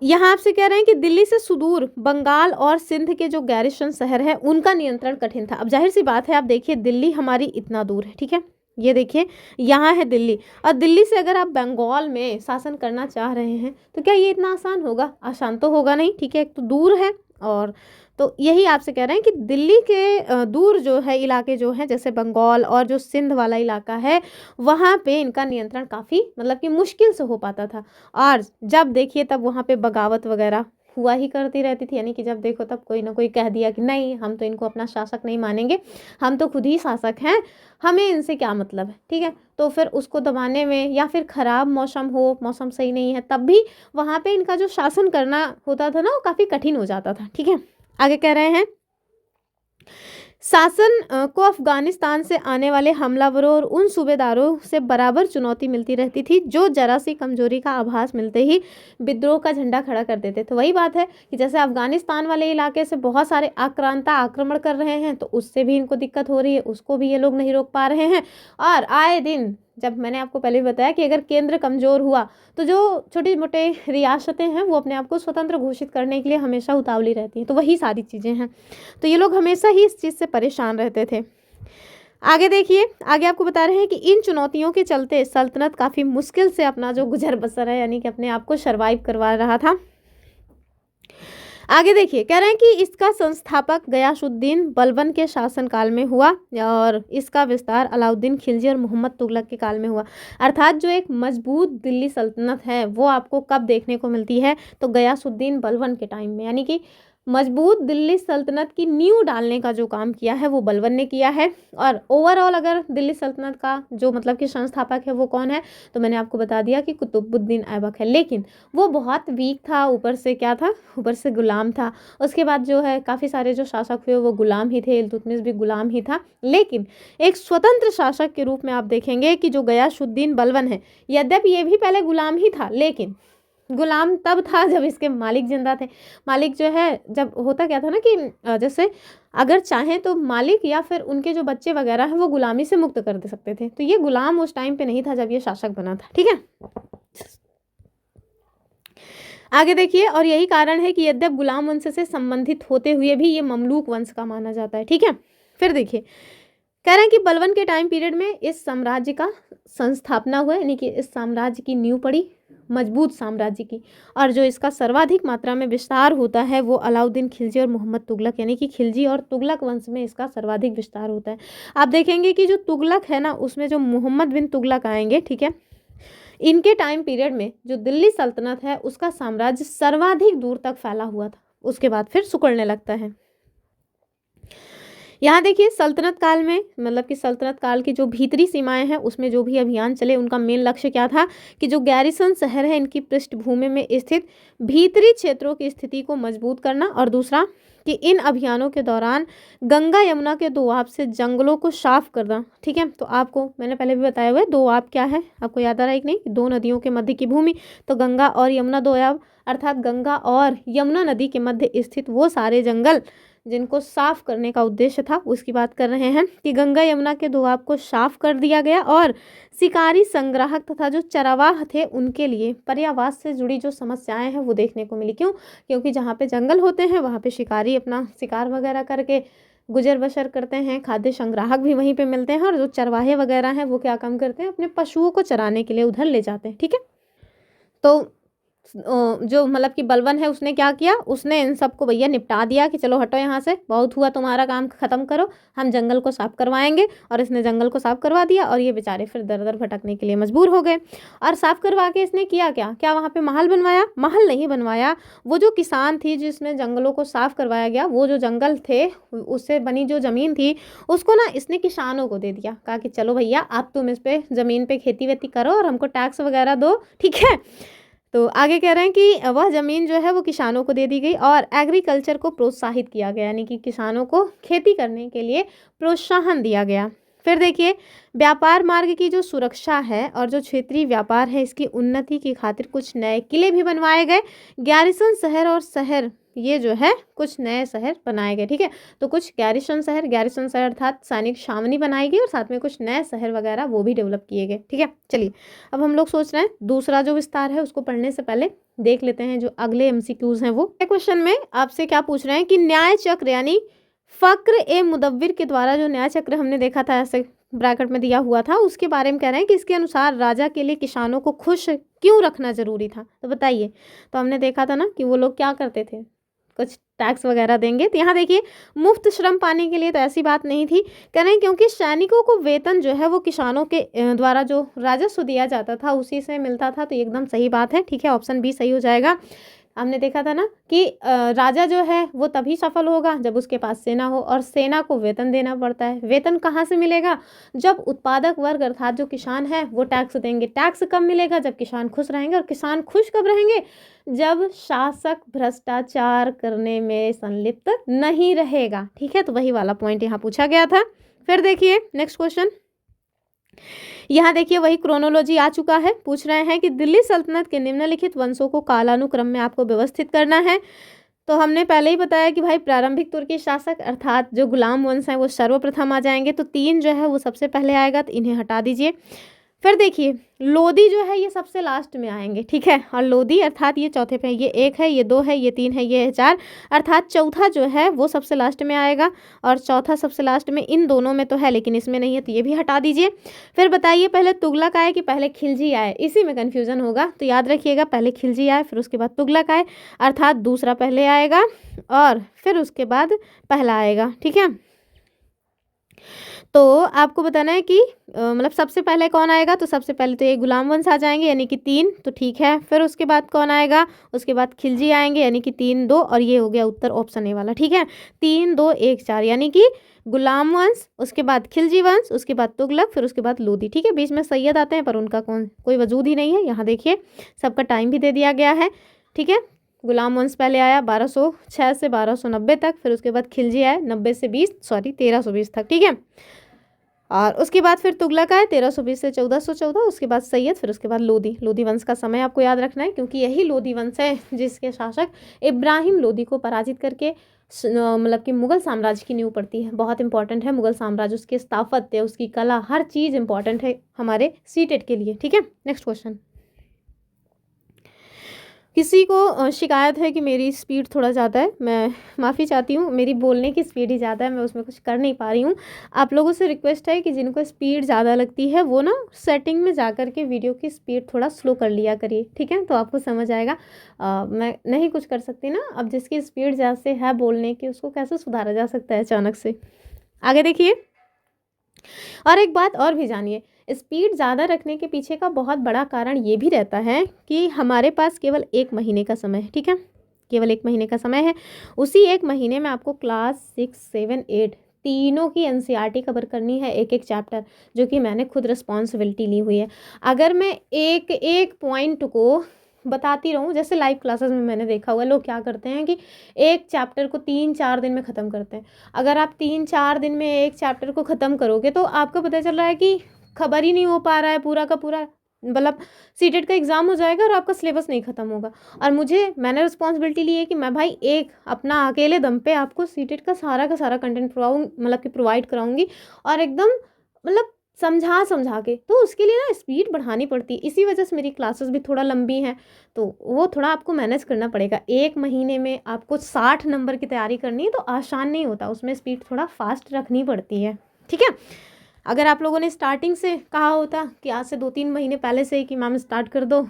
यहाँ आपसे कह रहे हैं कि दिल्ली से सुदूर बंगाल और सिंध के जो गैरिसन शहर है उनका नियंत्रण कठिन था। अब जाहिर सी बात है, आप देखिए दिल्ली हमारी इतना दूर है। ठीक है, ये देखिए यहाँ है दिल्ली, और दिल्ली से अगर आप बंगाल में शासन करना चाह रहे हैं तो क्या ये इतना आसान होगा? आसान तो होगा नहीं। ठीक है, एक तो दूर है, और तो यही आपसे कह रहे हैं कि दिल्ली के दूर जो है इलाके जो हैं जैसे बंगाल और जो सिंध वाला इलाका है, वहाँ पे इनका नियंत्रण काफ़ी मतलब कि मुश्किल से हो पाता था। और जब देखिए तब वहाँ पे बगावत वगैरह हुआ ही करती रहती थी, यानी कि जब देखो तब कोई ना कोई कह दिया कि नहीं, हम तो इनको अपना शासक नहीं मानेंगे, हम तो खुद ही शासक हैं, हमें इनसे क्या मतलब है। ठीक है, तो फिर उसको दबाने में, या फिर ख़राब मौसम हो, मौसम सही नहीं है, तब भी वहाँ पे इनका जो शासन करना होता था ना वो काफ़ी कठिन हो जाता था। ठीक है, आगे कह रहे हैं शासन को अफगानिस्तान से आने वाले हमलावरों और उन सूबेदारों से बराबर चुनौती मिलती रहती थी जो जरा सी कमजोरी का आभास मिलते ही विद्रोह का झंडा खड़ा कर देते। तो वही बात है कि जैसे अफगानिस्तान वाले इलाके से बहुत सारे आक्रांता आक्रमण कर रहे हैं, तो उससे भी इनको दिक्कत हो रही है, उसको भी ये लोग नहीं रोक पा रहे हैं। और आए दिन, जब मैंने आपको पहले भी बताया कि अगर केंद्र कमज़ोर हुआ तो जो छोटे मोटे रियासतें हैं वो अपने आप को स्वतंत्र घोषित करने के लिए हमेशा उतावली रहती हैं। तो वही सारी चीज़ें हैं। तो ये लोग हमेशा ही इस चीज़ से परेशान रहते थे। आगे देखिए, आगे आपको बता रहे हैं कि इन चुनौतियों के चलते सल्तनत काफ़ी मुश्किल से अपना जो गुजर बसर है, यानी कि अपने आप को सर्वाइव करवा रहा था। आगे देखिए, कह रहे हैं कि इसका संस्थापक गयासुद्दीन बलबन के शासनकाल में हुआ और इसका विस्तार अलाउद्दीन खिलजी और मोहम्मद तुगलक के काल में हुआ। अर्थात जो एक मजबूत दिल्ली सल्तनत है वो आपको कब देखने को मिलती है, तो गयासुद्दीन बलबन के टाइम में। यानी कि मजबूत दिल्ली सल्तनत की नींव डालने का जो काम किया है वो बलबन ने किया है। और ओवरऑल अगर दिल्ली सल्तनत का जो मतलब कि संस्थापक है वो कौन है, तो मैंने आपको बता दिया कि कुतुबुद्दीन ऐबक है। लेकिन वो बहुत वीक था, ऊपर से क्या था, ऊपर से गुलाम था। उसके बाद जो है काफ़ी सारे जो शासक हुए वो गुलाम ही थे, इल्तुतमिश भी गुलाम ही था। लेकिन एक स्वतंत्र शासक के रूप में आप देखेंगे कि जो गयासुद्दीन बलबन है, यद्यपि ये भी पहले गुलाम ही था, लेकिन गुलाम तब था जब इसके मालिक जिंदा थे। मालिक जो है, जब होता क्या था ना कि जैसे अगर चाहें तो मालिक या फिर उनके जो बच्चे वगैरह हैं वो गुलामी से मुक्त कर दे सकते थे। तो ये गुलाम उस टाइम पे नहीं था जब ये शासक बना था। ठीक है, आगे देखिए, और यही कारण है कि यद्यप गुलाम वंश से संबंधित होते हुए भी ये ममलूक वंश का माना जाता है। ठीक है, फिर देखिए, कह रहे हैं कि बलबन के टाइम पीरियड में इस साम्राज्य का संस्थापना हुआ, यानी कि इस साम्राज्य की नींव पड़ी, मजबूत साम्राज्य की। और जो इसका सर्वाधिक मात्रा में विस्तार होता है वो अलाउद्दीन खिलजी और मोहम्मद तुगलक, यानी कि खिलजी और तुगलक वंश में इसका सर्वाधिक विस्तार होता है। आप देखेंगे कि जो तुगलक है ना, उसमें जो मोहम्मद बिन तुगलक आएंगे, ठीक है, इनके टाइम पीरियड में जो दिल्ली सल्तनत है उसका साम्राज्य सर्वाधिक दूर तक फैला हुआ था। उसके बाद फिर सिकुड़ने लगता है। यहाँ देखिए, सल्तनत काल में, मतलब कि सल्तनत काल की जो भीतरी सीमाएं हैं उसमें जो भी अभियान चले उनका मेन लक्ष्य क्या था कि जो गैरिसन शहर है इनकी पृष्ठभूमि में स्थित भीतरी क्षेत्रों की स्थिति को मजबूत करना, और दूसरा कि इन अभियानों के दौरान गंगा यमुना के दोआब से जंगलों को साफ करना। ठीक है, तो आपको मैंने पहले भी बताया हुआ है दोआब क्या है, आपको याद आ रहा है कि नहीं, दो नदियों के मध्य की भूमि। तो गंगा और यमुना दोआब, अर्थात गंगा और यमुना नदी के मध्य स्थित वो सारे जंगल जिनको साफ करने का उद्देश्य था उसकी बात कर रहे हैं कि गंगा यमुना के दोआब को साफ कर दिया गया। और शिकारी, संग्राहक तथा जो चरवाह थे उनके लिए पर्यावास से जुड़ी जो समस्याएं हैं वो देखने को मिली। क्यों? क्योंकि जहाँ पे जंगल होते हैं वहाँ पे शिकारी अपना शिकार वगैरह करके गुजर बसर करते हैं, खाद्य संग्राहक भी वहीं पे मिलते हैं, और जो चरवाहे वगैरह हैं वो क्या काम करते हैं, अपने पशुओं को चराने के लिए उधर ले जाते हैं। ठीक है, तो जो मतलब कि बलबन है उसने क्या किया, उसने इन सबको भैया निपटा दिया कि चलो हटो यहाँ से, बहुत हुआ तुम्हारा काम, खत्म करो, हम जंगल को साफ करवाएंगे। और इसने जंगल को साफ करवा दिया और ये बेचारे फिर दर दर भटकने के लिए मजबूर हो गए। और साफ करवा के इसने किया क्या, क्या वहाँ पे महल बनवाया? महल नहीं बनवाया। वो जो किसान थी जिसने जंगलों को साफ करवाया गया, वो जो जंगल थे उससे बनी जो ज़मीन थी उसको ना इसने किसानों को दे दिया। कहा कि चलो भैया आप तुम इस पे ज़मीन पे खेती वेती करो और हमको टैक्स वगैरह दो। ठीक है, तो आगे कह रहे हैं कि वह ज़मीन जो है वो किसानों को दे दी गई और एग्रीकल्चर को प्रोत्साहित किया गया, यानी कि किसानों को खेती करने के लिए प्रोत्साहन दिया गया। फिर देखिए, व्यापार मार्ग की जो सुरक्षा है और जो क्षेत्रीय व्यापार है इसकी उन्नति की खातिर कुछ नए किले भी बनवाए गए। गैरिसन शहर और शहर, ये जो है कुछ नए शहर बनाए गए। ठीक है, तो कुछ गैरिसन शहर अर्थात सैनिक छावनी बनाई गई और साथ में कुछ नए शहर वगैरह वो भी डेवलप किए गए। ठीक है, चलिए अब हम लोग सोच रहे हैं दूसरा जो विस्तार है उसको पढ़ने से पहले देख लेते हैं जो अगले एमसीक्यूज हैं। वो क्वेश्चन में आपसे क्या पूछ रहे हैं कि न्याय चक्र यानी फक्र ए मुदव्विर के द्वारा जो न्याय चक्र हमने देखा था, ऐसे ब्रैकेट में दिया हुआ था, उसके बारे में कह रहे हैं कि इसके अनुसार राजा के लिए किसानों को खुश क्यों रखना जरूरी था। तो बताइए, तो हमने देखा था ना कि वो लोग क्या करते थे, कुछ टैक्स वगैरह देंगे। तो यहाँ देखिए, मुफ्त श्रम पाने के लिए तो ऐसी बात नहीं थी। कह रहे हैं क्योंकि सैनिकों को वेतन जो है वो किसानों के द्वारा जो राजस्व दिया जाता था उसी से मिलता था। तो एकदम सही बात है। ठीक है, ऑप्शन बी सही हो जाएगा। हमने देखा था ना कि राजा जो है वो तभी सफल होगा जब उसके पास सेना हो, और सेना को वेतन देना पड़ता है। वेतन कहाँ से मिलेगा? जब उत्पादक वर्ग अर्थात जो किसान है वो टैक्स देंगे। टैक्स कब मिलेगा? जब किसान खुश रहेंगे। और किसान खुश कब रहेंगे? जब शासक भ्रष्टाचार करने में संलिप्त नहीं रहेगा। ठीक है, तो वही वाला पॉइंट यहाँ पूछा गया था। फिर देखिए नेक्स्ट क्वेश्चन, यहाँ देखिए वही क्रोनोलॉजी आ चुका है। पूछ रहे हैं कि दिल्ली सल्तनत के निम्नलिखित वंशों को कालानुक्रम में आपको व्यवस्थित करना है। तो हमने पहले ही बताया कि भाई प्रारंभिक तुर्की शासक अर्थात जो गुलाम वंश हैं वो सर्वप्रथम आ जाएंगे। तो 3 जो है वो सबसे पहले आएगा, तो इन्हें हटा दीजिए। फिर देखिए लोदी जो है ये सबसे लास्ट में आएंगे। ठीक है, और लोदी अर्थात ये चौथे पे, ये 1 है, ये 2 है, ये 3 है, ये है 4, अर्थात चौथा जो है वो सबसे लास्ट में आएगा। और चौथा सबसे लास्ट में इन दोनों में तो है लेकिन इसमें नहीं है, तो ये भी हटा दीजिए। फिर बताइए पहले तुगलक आए कि पहले खिलजी आए? इसी में कन्फ्यूजन होगा, तो याद रखिएगा पहले खिलजी आए फिर उसके बाद तुगलक आए, अर्थात दूसरा पहले आएगा और फिर उसके बाद पहला आएगा। ठीक है, तो आपको बताना है कि मतलब सबसे पहले कौन आएगा? तो सबसे पहले तो ये गुलाम वंश आ जाएंगे यानी कि 3, तो ठीक है। फिर उसके बाद कौन आएगा? उसके बाद खिलजी आएंगे यानी कि 3 2, और ये हो गया उत्तर ऑप्शन ए वाला। ठीक है, 3 2 1 4 यानी कि गुलाम वंश, उसके बाद खिलजी वंश, उसके बाद तुगलक, फिर उसके बाद लोदी। ठीक है, बीच में सैयद आते हैं पर उनका कोई वजूद ही नहीं है। यहाँ देखिए सबका टाइम भी दे दिया गया है। ठीक है, गुलाम वंश पहले आया 1206 से 1290 तक, फिर उसके बाद खिलजी आए 1320 तक। ठीक है, और उसके बाद फिर तुगलक आए 1320 से 1414, उसके बाद सैयद, फिर उसके बाद लोदी वंश का समय आपको याद रखना है क्योंकि यही लोदी वंश है जिसके शासक इब्राहिम लोदी को पराजित करके मतलब कि मुगल साम्राज्य की नींव पड़ती है। बहुत इंपॉर्टेंट है मुगल साम्राज्य, उसके स्थापत्य, उसकी कला, हर चीज़ इंपॉर्टेंट है हमारे सीटेट के लिए। ठीक है, नेक्स्ट क्वेश्चन। किसी को शिकायत है कि मेरी स्पीड थोड़ा ज़्यादा है, मैं माफ़ी चाहती हूँ, मेरी बोलने की स्पीड ही ज़्यादा है, मैं उसमें कुछ कर नहीं पा रही हूँ। आप लोगों से रिक्वेस्ट है कि जिनको स्पीड ज़्यादा लगती है वो ना सेटिंग में जा कर के वीडियो की स्पीड थोड़ा स्लो कर लिया करिए। ठीक है, तो आपको समझ आएगा। मैं नहीं कुछ कर सकती ना, अब जिसकी स्पीड ज़्यादा है बोलने की उसको कैसे सुधारा जा सकता है अचानक से। आगे देखिए, और एक बात और भी जानिए, स्पीड ज़्यादा रखने के पीछे का बहुत बड़ा कारण ये भी रहता है कि हमारे पास केवल 1 महीने का समय है। ठीक है, केवल 1 महीने का समय है। उसी 1 महीने में आपको क्लास 6 7 8 तीनों की एनसीईआरटी कवर करनी है, एक एक चैप्टर, जो कि मैंने खुद रिस्पॉन्सिबिलिटी ली हुई है। अगर मैं एक एक पॉइंट को बताती रहूँ, जैसे लाइव क्लासेस में मैंने देखा हुआ है लोग क्या करते हैं कि एक चैप्टर को 3-4 दिन में ख़त्म करते हैं। अगर आप 3-4 दिन में एक चैप्टर को ख़त्म करोगे तो आपको पता चल रहा है कि खबर ही नहीं हो पा रहा है पूरा का पूरा, मतलब सीटेट का एग्ज़ाम हो जाएगा और आपका सिलेबस नहीं ख़त्म होगा। और मैंने रिस्पॉन्सिबिलिटी ली है कि मैं भाई एक अपना अकेले दम पे आपको सीटेट का सारा कंटेंट प्रोवाइड कराऊंगी, और एकदम मतलब समझा के, तो उसके लिए ना स्पीड बढ़ानी पड़ती है। इसी वजह से मेरी क्लासेस भी थोड़ा लंबी हैं, तो वो थोड़ा आपको मैनेज करना पड़ेगा। 1 महीने में आपको 60 नंबर की तैयारी करनी है तो आसान नहीं होता, उसमें स्पीड थोड़ा फास्ट रखनी पड़ती है। ठीक है, अगर आप लोगों ने स्टार्टिंग से कहा होता कि आज से 2-3 महीने पहले से ही कि मैम स्टार्ट कर दो,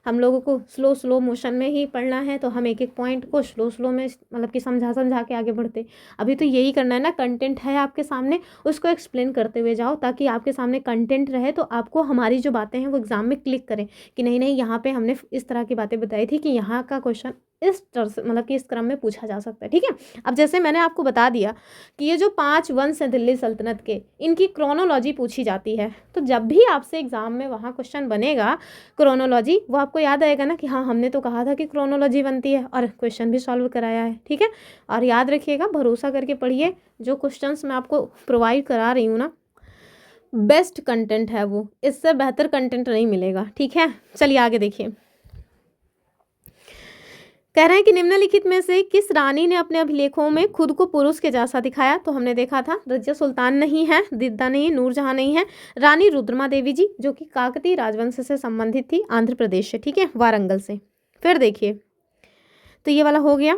हम लोगों को स्लो मोशन में ही पढ़ना है, तो हम एक एक पॉइंट को स्लो में मतलब कि समझा के आगे बढ़ते। अभी तो यही करना है ना, कंटेंट है आपके सामने, उसको एक्सप्लेन करते हुए जाओ ताकि आपके सामने कंटेंट रहे, तो आपको हमारी जो बातें हैं वो एग्ज़ाम में क्लिक करें कि नहीं यहाँ पे हमने इस तरह की बातें बताई थी कि यहाँ का क्वेश्चन इस तरह से मतलब कि इस क्रम में पूछा जा सकता है। ठीक है, अब जैसे मैंने आपको बता दिया कि ये जो 5 वंश हैं दिल्ली सल्तनत के, इनकी क्रोनोलॉजी पूछी जाती है, तो जब भी आपसे एग्जाम में वहाँ क्वेश्चन बनेगा क्रोनोलॉजी, वो आपको याद आएगा ना कि हाँ हमने तो कहा था कि क्रोनोलॉजी बनती है, और क्वेश्चन भी सॉल्व कराया है। ठीक है, और याद रखिएगा, भरोसा करके पढ़िए, जो क्वेश्चंस मैं आपको प्रोवाइड करा रही हूँ ना, बेस्ट कंटेंट है वो, इससे बेहतर कंटेंट नहीं मिलेगा। ठीक है, चलिए आगे देखिए। कह रहे हैं कि निम्नलिखित में से किस रानी ने अपने अभिलेखों में खुद को पुरुष के जैसा दिखाया? तो हमने देखा था रजिया सुल्तान नहीं है, दिद्दा नहीं, नूरजहां नहीं है, रानी रुद्रमा देवी जी जो कि काकतीय राजवंश से संबंधित थी, आंध्र प्रदेश से। ठीक है, वारंगल से। फिर देखिए, तो ये वाला हो गया।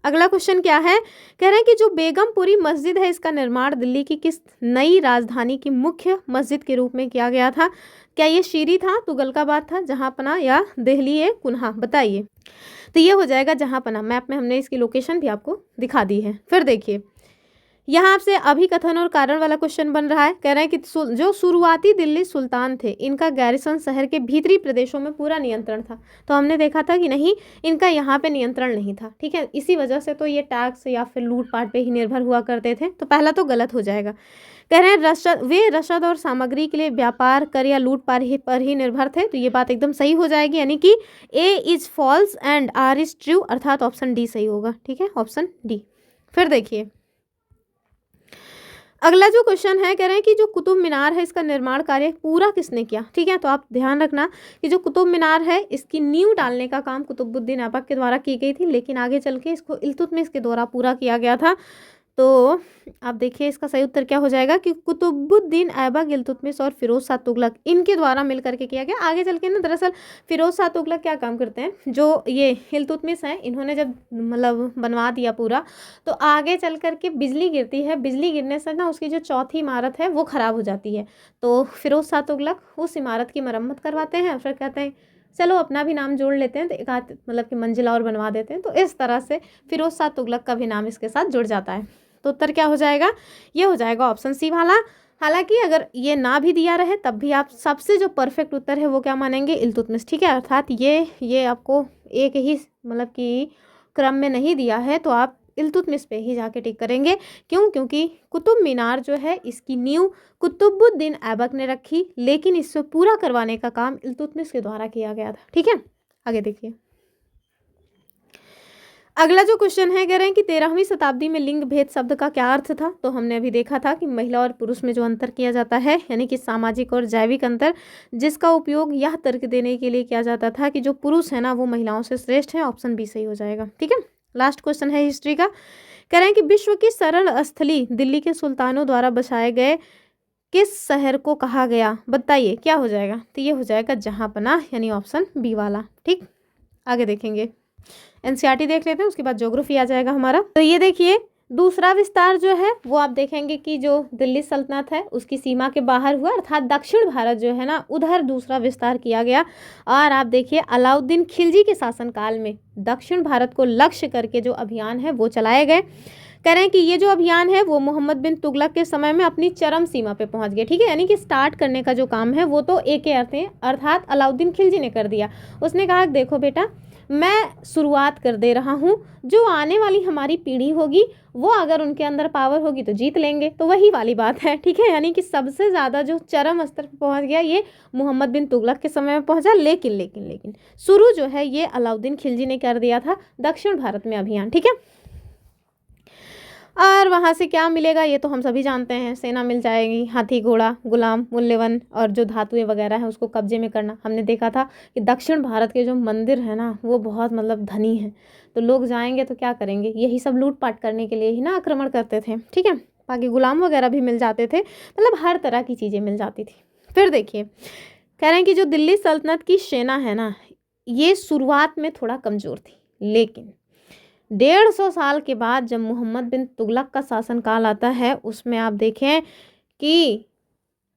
अगला क्वेश्चन क्या है? कह रहे हैं कि जो बेगमपुरी मस्जिद है इसका निर्माण दिल्ली की किस नई राजधानी की मुख्य मस्जिद के रूप में किया गया था? क्या ये शीरी था, तुगलकाबाद था, जहांपना, या दिल्ली ए कुन्हा? बताइए। तो ये हो जाएगा जहांपना। मैप में हमने इसकी लोकेशन भी आपको दिखा दी है। फिर देखिए, यहाँ आपसे अभिकथन और कारण वाला क्वेश्चन बन रहा है। कह रहे हैं कि जो शुरुआती दिल्ली सुल्तान थे, इनका गैरिसन शहर के भीतरी प्रदेशों में पूरा नियंत्रण था। तो हमने देखा था कि नहीं, इनका यहाँ पे नियंत्रण नहीं था, ठीक है। इसी वजह से तो ये टैक्स या फिर लूटपाट पे ही निर्भर हुआ करते थे। तो पहला तो गलत हो जाएगा। कह रहे हैं वे रसद और सामग्री के लिए व्यापार कर या लूटपाट पर ही निर्भर थे। तो ये बात एकदम सही हो जाएगी, यानी कि A is false and R is true, अर्थात ऑप्शन डी सही होगा, ठीक है, ऑप्शन डी। फिर देखिए अगला जो क्वेश्चन है, कह रहे हैं कि जो कुतुब मीनार है, इसका निर्माण कार्य पूरा किसने किया, ठीक है। तो आप ध्यान रखना कि जो कुतुब मीनार है, इसकी नींव डालने का काम कुतुबुद्दीन ऐबक के द्वारा की गई थी, लेकिन आगे चल के इसको इल्तुतमिश के द्वारा पूरा किया गया था। तो आप देखिए इसका सही उत्तर क्या हो जाएगा कि कुतुबुद्दीन ऐबक, इल्तुतमिश और फिरोज शाह तुगलक, इनके द्वारा मिल करके किया गया। आगे चल के ना दरअसल फिरोज शाह तुगलक क्या काम करते हैं, जो ये इल्तुतमिश हैं, इन्होंने जब मतलब बनवा दिया पूरा, तो आगे चल करके बिजली गिरती है, बिजली गिरने से ना उसकी जो चौथी इमारत है वो ख़राब हो जाती है। तो फिरोज शाह तुगलक उस इमारत की मरम्मत करवाते हैं, फिर कहते हैं चलो अपना भी नाम जोड़ लेते हैं, तो एक आध मतलब कि मंजिला और बनवा देते हैं। तो इस तरह से फिरोज शाह तुगलक का भी नाम इसके साथ जुड़ जाता है। तो उत्तर क्या हो जाएगा, ये हो जाएगा ऑप्शन सी वाला। हालांकि अगर ये ना भी दिया रहे तब भी आप सबसे जो परफेक्ट उत्तर है वो क्या मानेंगे, इल्तुतमिश, ठीक है। अर्थात ये आपको एक ही मतलब कि क्रम में नहीं दिया है, तो आप इल्तुतमिश पे ही जाके टिक करेंगे। क्यों, क्योंकि कुतुब मीनार जो है इसकी नींव कुतुबुद्दीन ऐबक ने रखी, लेकिन इससे पूरा करवाने का काम इल्तुतमिश के द्वारा किया गया था, ठीक है। आगे देखिए अगला जो क्वेश्चन है, कह रहे हैं कि 13वीं शताब्दी में लिंग भेद शब्द का क्या अर्थ था। तो हमने अभी देखा था कि महिला और पुरुष में जो अंतर किया जाता है, यानी कि सामाजिक और जैविक अंतर, जिसका उपयोग यह तर्क देने के लिए किया जाता था कि जो पुरुष है ना वो महिलाओं से श्रेष्ठ है। ऑप्शन बी सही हो जाएगा, ठीक है। लास्ट क्वेश्चन है हिस्ट्री का। कह रहे हैं कि विश्व की सरल स्थली दिल्ली के सुल्तानों द्वारा बसाए गए किस शहर को कहा गया, बताइए क्या हो जाएगा। तो ये हो जाएगा जहांपनाह, यानी ऑप्शन बी वाला, ठीक। आगे देखेंगे एनसीईआरटी देख लेते हैं, उसके बाद ज्योग्राफी आ जाएगा हमारा। तो ये देखिए दूसरा विस्तार जो है वो आप देखेंगे कि जो दिल्ली सल्तनत है उसकी सीमा के बाहर हुआ, अर्थात दक्षिण भारत जो है ना उधर दूसरा विस्तार किया गया। और आप देखिए अलाउद्दीन खिलजी के शासनकाल में दक्षिण भारत को लक्ष्य करके जो अभियान है वो चलाए गए। कह रहे हैं कि ये जो अभियान है वो मोहम्मद बिन तुगलक के समय में अपनी चरम सीमा पे पहुंच गया, ठीक है। यानी कि स्टार्ट करने का जो काम है वो तो एक अर्थात अलाउद्दीन खिलजी ने कर दिया। उसने कहा देखो बेटा, मैं शुरुआत कर दे रहा हूँ, जो आने वाली हमारी पीढ़ी होगी वो अगर उनके अंदर पावर होगी तो जीत लेंगे। तो वही वाली बात है, ठीक है। यानी कि सबसे ज़्यादा जो चरम स्तर पर पहुँच गया ये मोहम्मद बिन तुगलक के समय में पहुँचा, लेकिन शुरू जो है ये अलाउद्दीन खिलजी ने कर दिया था दक्षिण भारत में अभियान, ठीक है। और वहाँ से क्या मिलेगा ये तो हम सभी जानते हैं, सेना मिल जाएगी, हाथी घोड़ा गुलाम मूल्यवान और जो धातुएं वगैरह हैं उसको कब्जे में करना। हमने देखा था कि दक्षिण भारत के जो मंदिर है ना वो बहुत मतलब धनी हैं, तो लोग जाएंगे तो क्या करेंगे, यही सब लूटपाट करने के लिए ही ना आक्रमण करते थे, ठीक है। बाकी गुलाम वगैरह भी मिल जाते थे, मतलब हर तरह की चीज़ें मिल जाती थी। फिर देखिए कह रहे हैं कि जो दिल्ली सल्तनत की सेना है ना ये शुरुआत में थोड़ा कमज़ोर थी, लेकिन 150 साल के बाद जब मोहम्मद बिन तुगलक का शासनकाल आता है उसमें आप देखें कि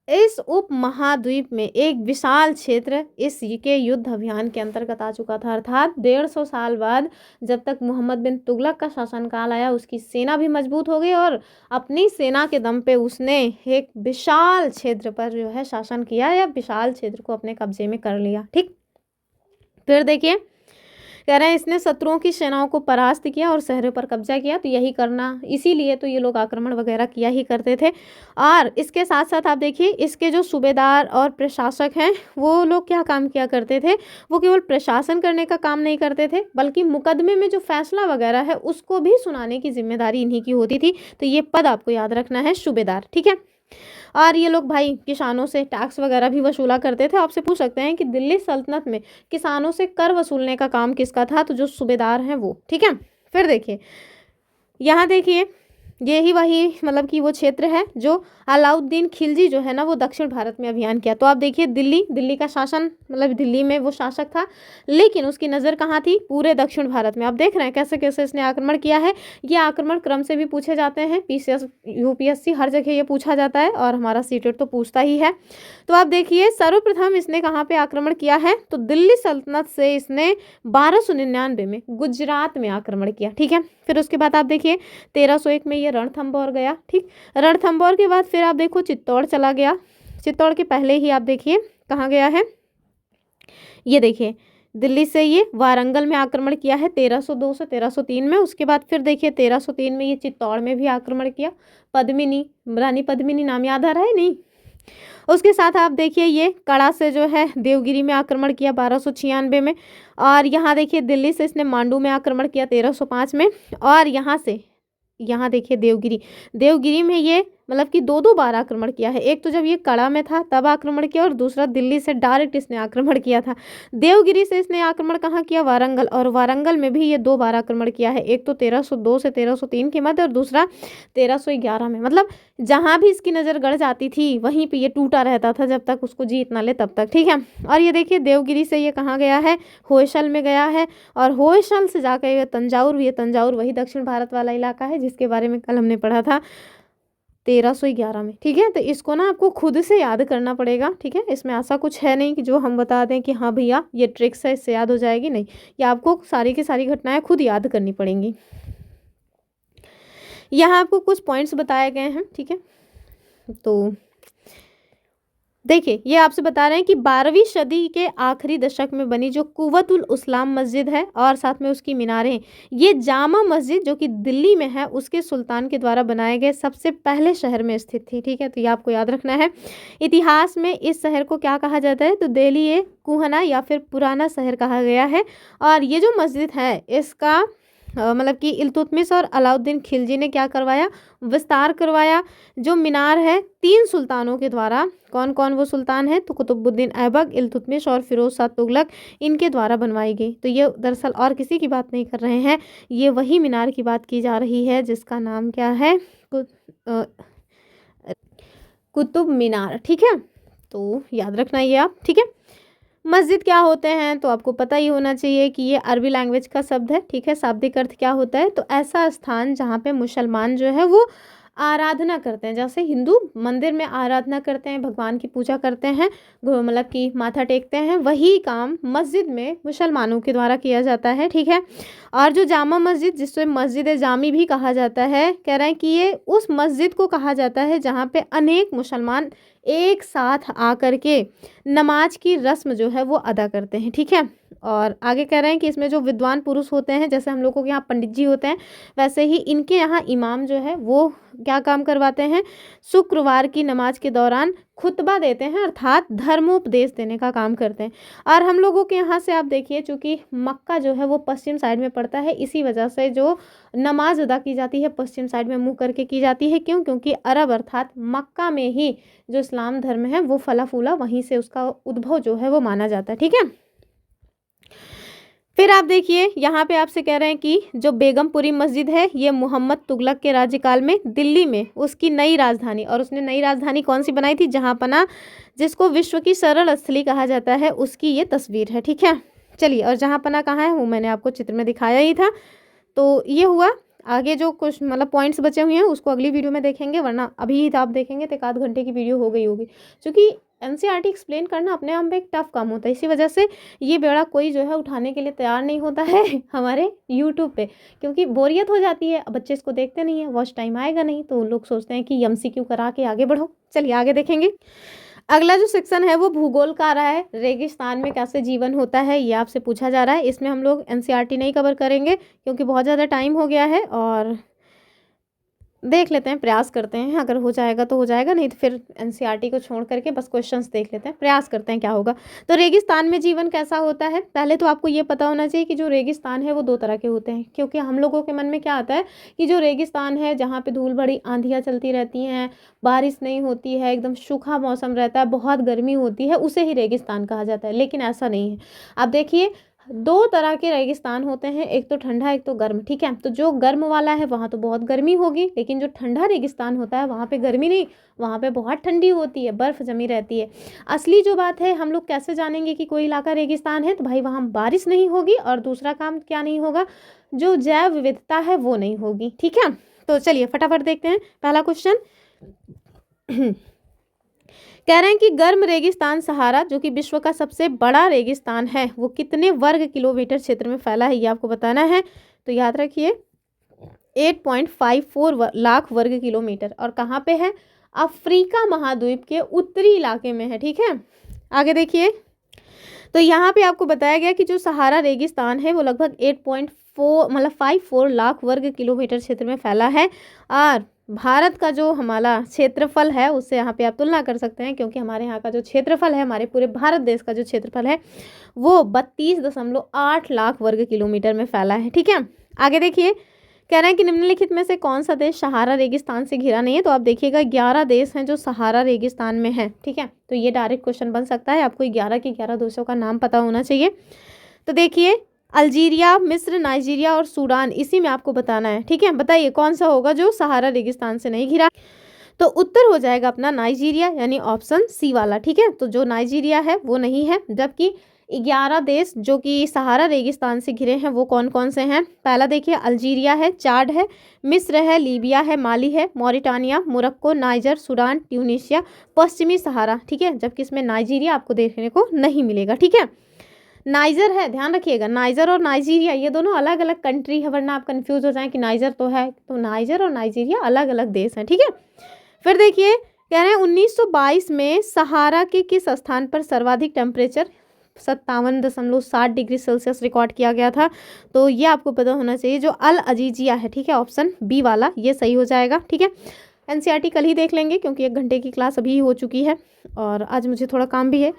इस उप महाद्वीप में एक विशाल क्षेत्र इस के युद्ध अभियान के अंतर्गत आ चुका था। अर्थात 150 साल बाद जब तक मोहम्मद बिन तुगलक का शासनकाल आया उसकी सेना भी मजबूत हो गई और अपनी सेना के दम पे उसने एक विशाल क्षेत्र पर जो है शासन किया या विशाल क्षेत्र को अपने कब्जे में कर लिया, ठीक। फिर देखिए कह रहे हैं इसने शत्रुओं की सेनाओं को परास्त किया और शहरों पर कब्जा किया। तो यही करना, इसीलिए तो ये लोग आक्रमण वगैरह किया ही करते थे। और इसके साथ साथ आप देखिए इसके जो सूबेदार और प्रशासक हैं वो लोग क्या काम किया करते थे, वो केवल प्रशासन करने का काम नहीं करते थे बल्कि मुकदमे में जो फैसला वगैरह है उसको भी सुनाने की जिम्मेदारी इन्हीं की होती थी। तो ये पद आपको याद रखना है, सूबेदार, ठीक है। और ये लोग भाई किसानों से टैक्स वगैरह भी वसूला करते थे। आपसे पूछ सकते हैं कि दिल्ली सल्तनत में किसानों से कर वसूलने का काम किसका था, तो जो सूबेदार हैं वो, ठीक है। फिर देखिए यहाँ देखिए यही वही मतलब कि वो क्षेत्र है जो अलाउद्दीन खिलजी जो है ना वो दक्षिण भारत में अभियान किया। तो आप देखिए दिल्ली का शासन मतलब दिल्ली में वो शासक था, लेकिन उसकी नज़र कहाँ थी, पूरे दक्षिण भारत में। आप देख रहे हैं कैसे कैसे इसने आक्रमण किया है। ये आक्रमण क्रम से भी पूछे जाते हैं, पीसीएस यूपीएससी हर जगह ये पूछा जाता है और हमारा सीटेट तो पूछता ही है। तो आप देखिए सर्वप्रथम इसने कहाँ पर आक्रमण किया है, तो दिल्ली सल्तनत से इसने 1299 में गुजरात में आक्रमण किया, ठीक है। फिर उसके बाद आप देखिए 1301 में ये देखिए रणथंभौर गया, ठीक। रणथंभौर के बाद फिर आप देखो चित्तौड़ चला गया, चित्तौड़ के पहले ही आप देखिए कहाँ गया है, ये देखिए दिल्ली से ये वारंगल में आक्रमण किया है 1302 से 1303 में। उसके बाद फिर देखिए 1303 में ये चित्तौड़ में भी आक्रमण किया, पद्मिनी, रानी पद्मिनी नाम याद आ रहा है नहीं। उसके साथ आप देखिए ये कड़ा से जो है देवगिरी में आक्रमण किया 1296 में, और यहाँ देखिए दिल्ली से इसने मांडू में आक्रमण किया 1305 में, और यहाँ से यहाँ देखिए देवगिरी, देवगिरी में ये मतलब कि दो बार आक्रमण किया है। एक तो जब ये कड़ा में था तब आक्रमण किया, और दूसरा दिल्ली से डायरेक्ट इसने आक्रमण किया था। देवगिरी से इसने आक्रमण कहाँ किया, वारंगल, और वारंगल में भी ये 2 बार आक्रमण किया है। एक तो 1302 से 1303 के मध्य और दूसरा 1311 में। मतलब जहाँ भी इसकी नज़र गड़ जाती थी वहीं पर ये टूटा रहता था जब तक उसको जीत ना ले तब तक, ठीक है। और ये देखिए देवगिरी से ये कहाँ गया है, होयसल में गया है, और होयसल से जाकर ये तंजाउर, ये तंजाउर वही दक्षिण भारत वाला इलाका है जिसके बारे में कल हमने पढ़ा था 1311 में, ठीक है। तो इसको ना आपको खुद से याद करना पड़ेगा, ठीक है। इसमें ऐसा कुछ है नहीं कि जो हम बता दें कि हाँ भैया ये ट्रिक्स है इससे याद हो जाएगी, नहीं, ये आपको सारी की सारी घटनाएं खुद याद करनी पड़ेंगी। यहाँ आपको कुछ पॉइंट्स बताए गए हैं, ठीक है। तो देखिए ये आपसे बता रहे हैं कि 12वीं सदी के आखिरी दशक में बनी जो कुव्वतुल उस्लाम मस्जिद है और साथ में उसकी मीनारें, ये जामा मस्जिद जो कि दिल्ली में है उसके सुल्तान के द्वारा बनाए गए सबसे पहले शहर में स्थित थी, ठीक है। तो ये आपको याद रखना है। इतिहास में इस शहर को क्या कहा जाता है, तो दिल्ली ए कुहना या फिर पुराना शहर कहा गया है। और ये जो मस्जिद है इसका मतलब कि इल्तुतमिश और अलाउद्दीन खिलजी ने क्या करवाया, विस्तार करवाया। जो मीनार है 3 सुल्तानों के द्वारा, कौन कौन वो सुल्तान है, तो कुतुबुद्दीन ऐबक, इल्तुतमिश और फिरोज शाह तुगलक, इनके द्वारा बनवाई गई। तो ये दरअसल और किसी की बात नहीं कर रहे हैं, ये वही मीनार की बात की जा रही है जिसका नाम क्या है, कुतुब मीनार, ठीक है। तो याद रखना ये आप, ठीक है। मस्जिद क्या होते हैं तो आपको पता ही होना चाहिए कि ये अरबी लैंग्वेज का शब्द है, ठीक है। शाब्दिक अर्थ क्या होता है, तो ऐसा स्थान जहाँ पे मुसलमान जो है वो आराधना करते हैं, जैसे हिंदू मंदिर में आराधना करते हैं, भगवान की पूजा करते हैं, मतलब कि माथा टेकते हैं, वही काम मस्जिद में मुसलमानों के द्वारा किया जाता है, ठीक है। और जो जामा मस्जिद जिससे मस्जिद जामी भी कहा जाता है, कह रहे हैं कि ये उस मस्जिद को कहा जाता है जहाँ पे अनेक मुसलमान एक साथ आकर के नमाज की रस्म जो है वो अदा करते हैं, ठीक है। और आगे कह रहे हैं कि इसमें जो विद्वान पुरुष होते हैं, जैसे हम लोगों के यहाँ पंडित जी होते हैं, वैसे ही इनके यहाँ इमाम जो है वो क्या काम करवाते हैं, शुक्रवार की नमाज के दौरान खुतबा देते हैं, अर्थात धर्मोपदेश देने का काम करते हैं। और हम लोगों के यहाँ से आप देखिए चूँकि मक्का जो है वो पश्चिम साइड में पड़ता है, इसी वजह से जो नमाज अदा की जाती है पश्चिम साइड में मुँह करके की जाती है। क्यों, क्योंकि अरब अर्थात मक्का में ही जो इस्लाम धर्म है वो फला फूला, वहीं से उसका उद्भव जो है वो माना जाता है, ठीक है। फिर आप देखिए यहाँ पे आपसे कह रहे हैं कि जो बेगमपुरी मस्जिद है ये मोहम्मद तुगलक के राज्यकाल में दिल्ली में उसकी नई राजधानी, और उसने नई राजधानी कौन सी बनाई थी, जहांपना, जिसको विश्व की सरल स्थली कहा जाता है, उसकी ये तस्वीर है, ठीक है। चलिए, और जहांपना कहाँ है वो मैंने आपको चित्र में दिखाया ही था। तो ये हुआ। आगे जो कुछ मतलब पॉइंट्स बचे हुए हैं उसको अगली वीडियो में देखेंगे, वरना अभी ही आप देखेंगे तो 1 आध घंटे की वीडियो हो गई होगी, क्योंकि एनसीईआरटी एक्सप्लेन करना अपने आप में एक टफ काम होता है। इसी वजह से ये बेड़ा कोई जो है उठाने के लिए तैयार नहीं होता है हमारे यूट्यूब पे, क्योंकि बोरियत हो जाती है। अब बच्चे इसको देखते नहीं है, वॉच टाइम आएगा नहीं, तो लोग सोचते हैं कि एमसीक्यू करा के आगे बढ़ो। चलिए आगे देखेंगे। अगला जो सेक्शन है वो भूगोल का आ रहा है। रेगिस्तान में कैसे जीवन होता है ये आपसे पूछा जा रहा है। इसमें हम लोग एनसीईआरटी नहीं कवर करेंगे क्योंकि बहुत ज़्यादा टाइम हो गया है, और देख लेते हैं, प्रयास करते हैं, अगर हो जाएगा तो हो जाएगा, नहीं तो फिर एनसीईआरटी को छोड़ करके बस क्वेश्चंस देख लेते हैं, प्रयास करते हैं क्या होगा। तो रेगिस्तान में जीवन कैसा होता है, पहले तो आपको ये पता होना चाहिए कि जो रेगिस्तान है वो 2 तरह के होते हैं। क्योंकि हम लोगों के मन में क्या आता है कि जो रेगिस्तान है जहाँ पे धूल भरी आंधियाँ चलती रहती हैं, बारिश नहीं होती है, एकदम सूखा मौसम रहता है, बहुत गर्मी होती है, उसे ही रेगिस्तान कहा जाता है। लेकिन ऐसा नहीं है। आप देखिए 2 तरह के रेगिस्तान होते हैं, एक तो ठंडा एक तो गर्म, ठीक है। तो जो गर्म वाला है वहाँ तो बहुत गर्मी होगी, लेकिन जो ठंडा रेगिस्तान होता है वहाँ पे गर्मी नहीं, वहाँ पे बहुत ठंडी होती है, बर्फ़ जमी रहती है। असली जो बात है, हम लोग कैसे जानेंगे कि कोई इलाका रेगिस्तान है, तो भाई वहाँ बारिश नहीं होगी, और दूसरा काम क्या नहीं होगा, जो जैव विविधता है वो नहीं होगी, ठीक है। तो चलिए फटाफट देखते हैं पहला क्वेश्चन। कह रहे हैं कि गर्म रेगिस्तान सहारा जो कि विश्व का सबसे बड़ा रेगिस्तान है वो कितने वर्ग किलोमीटर क्षेत्र में फैला है, ये आपको बताना है। तो याद रखिए 8.54 लाख वर्ग किलोमीटर, और कहाँ पे है? अफ्रीका महाद्वीप के उत्तरी इलाके में है। ठीक है, आगे देखिए। तो यहाँ पे आपको बताया गया कि जो सहारा रेगिस्तान है वो लगभग 8.54 लाख वर्ग किलोमीटर क्षेत्र में फैला है, और भारत का जो हमारा क्षेत्रफल है उससे यहाँ पे आप तुलना कर सकते हैं, क्योंकि हमारे यहाँ का जो क्षेत्रफल है, हमारे पूरे भारत देश का जो क्षेत्रफल है वो 32.8 लाख वर्ग किलोमीटर में फैला है। ठीक है, आगे देखिए। कह रहे हैं कि निम्नलिखित में से कौन सा देश सहारा रेगिस्तान से घिरा नहीं है? तो आप देखिएगा 11 देश हैं जो सहारा रेगिस्तान में हैं। ठीक है, तो ये डायरेक्ट क्वेश्चन बन सकता है, आपको 11 के 11 देशों का नाम पता होना चाहिए। तो देखिए, अल्जीरिया, मिस्र, नाइजीरिया और सूडान, इसी में आपको बताना है। ठीक है, बताइए कौन सा होगा जो सहारा रेगिस्तान से नहीं घिरा? तो उत्तर हो जाएगा अपना नाइजीरिया, यानी ऑप्शन सी वाला। ठीक है, तो जो नाइजीरिया है वो नहीं है, जबकि 11 देश जो कि सहारा रेगिस्तान से घिरे हैं वो कौन कौन से हैं? पहला देखिए, अल्जीरिया है, चाड है, मिस्र है, लीबिया है, माली है, Mauritania, Morocco, niger, Sudan, Tunisia, पश्चिमी सहारा। ठीक है, जबकि इसमें नाइजीरिया आपको देखने को नहीं मिलेगा। ठीक है, नाइजर है, ध्यान रखिएगा, नाइजर और नाइजीरिया ये दोनों अलग अलग कंट्री है, वरना आप कंफ्यूज हो जाएं कि नाइजर तो है, तो नाइजर और नाइजीरिया अलग अलग देश हैं। ठीक है, फिर देखिए, कह रहे हैं 1922 में सहारा के किस स्थान पर सर्वाधिक टेम्परेचर 57.7 डिग्री सेल्सियस रिकॉर्ड किया गया था? तो ये आपको पता होना चाहिए, जो अल अजीजिया है। ठीक है, ऑप्शन बी वाला ये सही हो जाएगा। ठीक है, एनसीईआरटी कल ही देख लेंगे, क्योंकि 1 घंटे की क्लास अभी हो चुकी है और आज मुझे थोड़ा काम भी है।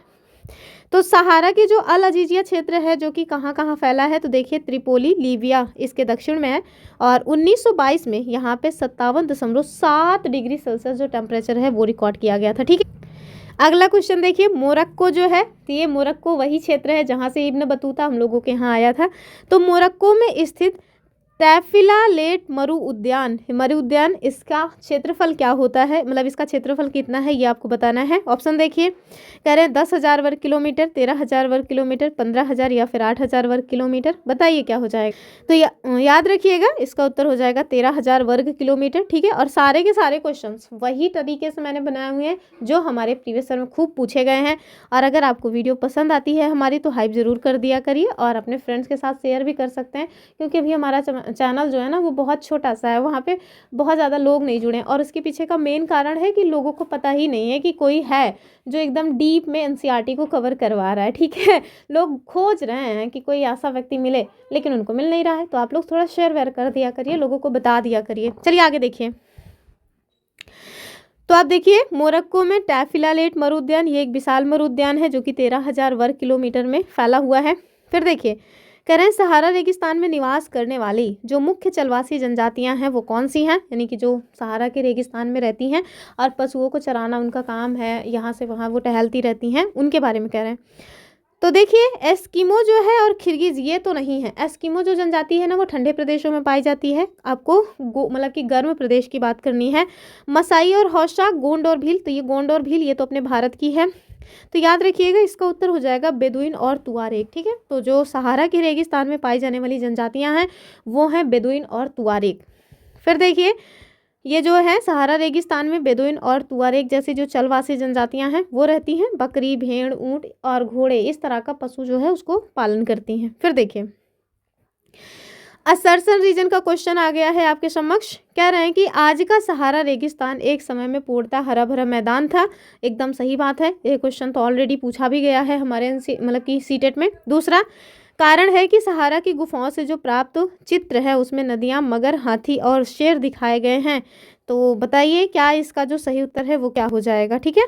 तो सहारा के जो अल अजीजिया क्षेत्र है जो कि कहाँ कहाँ फैला है? तो देखिए, त्रिपोली, लीबिया इसके दक्षिण में है, और 1922 में यहाँ पे 57.7 डिग्री सेल्सियस जो टेम्परेचर है वो रिकॉर्ड किया गया था। ठीक है, अगला क्वेश्चन देखिए, मोरक्को जो है, तो ये मोरक्को वही क्षेत्र है जहाँ से इब्न बतूता हम लोगों के यहाँ आया था। तो मोरक्को में स्थित टैफिलालेट मरु उद्यान, इसका क्षेत्रफल क्या होता है, मतलब इसका क्षेत्रफल कितना है ये आपको बताना है। ऑप्शन देखिए, कह रहे हैं 10,000 वर्ग किलोमीटर, 13,000 वर्ग किलोमीटर, 15,000 या फिर 8,000 वर्ग किलोमीटर। बताइए क्या हो जाएगा? तो याद रखिएगा, इसका उत्तर हो जाएगा 13,000 वर्ग किलोमीटर। ठीक है, और सारे के सारे क्वेश्चंस वही तरीके से मैंने बनाए हुए हैं जो हमारे प्रीवियस ईयर में खूब पूछे गए हैं। और अगर आपको वीडियो पसंद आती है हमारी, तो हाइप ज़रूर कर दिया करिए, और अपने फ्रेंड्स के साथ शेयर भी कर सकते हैं, क्योंकि अभी हमारा चैनल जो है ना वो बहुत छोटा सा है, वहाँ पे बहुत ज़्यादा लोग नहीं जुड़े, और उसके पीछे का मेन कारण है कि लोगों को पता ही नहीं है कि कोई है जो एकदम डीप में एनसीईआरटी को कवर करवा रहा है। ठीक है, लोग खोज रहे हैं कि कोई ऐसा व्यक्ति मिले, लेकिन उनको मिल नहीं रहा है। तो आप लोग थोड़ा शेयर वेयर कर दिया करिए, लोगों को बता दिया करिए। चलिए आगे देखिए। तो आप देखिए, मोरक्को में टैफिलालेट मरु उद्यान, ये एक विशाल मरु उद्यान है जो कि 13,000 वर्ग किलोमीटर में फैला हुआ है। फिर देखिए, कह रहे हैं सहारा रेगिस्तान में निवास करने वाली जो मुख्य जलवासी जनजातियां हैं वो कौन सी हैं, यानी कि जो सहारा के रेगिस्तान में रहती हैं और पशुओं को चराना उनका काम है, यहाँ से वहाँ वो टहलती रहती हैं, उनके बारे में कह रहे हैं। तो देखिए, एस्किमो जो है और खिरगिज ये तो नहीं है। एस्किमो जो जनजाति है ना वो ठंडे प्रदेशों में पाई जाती है, आपको मतलब कि गर्म प्रदेश की बात करनी है। मसाई और हौशा, गोंड और भील, तो ये गोंड और भील ये तो अपने भारत की है। तो याद रखिएगा, इसका उत्तर हो जाएगा बेदुइन और तुआरेग। ठीक है, तो जो सहारा के रेगिस्तान में पाई जाने वाली जनजातियां हैं वो हैं बेदुइन और तुआरेग। फिर देखिए, ये जो है सहारा रेगिस्तान में बेदुइन और तुआरेग जैसी जो चलवासी जनजातियां हैं वो रहती हैं। बकरी, भेड़, ऊंट और घोड़े इस तरह का पशु जो है उसको पालन करती हैं। फिर देखिए, असरसन रीजन का क्वेश्चन आ गया है आपके समक्ष। कह रहे हैं कि आज का सहारा रेगिस्तान एक समय में पूर्णतः हरा भरा मैदान था। एकदम सही बात है, ये क्वेश्चन तो ऑलरेडी पूछा भी गया है हमारे मतलब कि सीटेट में। दूसरा कारण है कि सहारा की गुफाओं से जो प्राप्त चित्र है उसमें नदियाँ, मगर, हाथी और शेर दिखाए गए हैं। तो बताइए क्या इसका जो सही उत्तर है वो क्या हो जाएगा? ठीक है,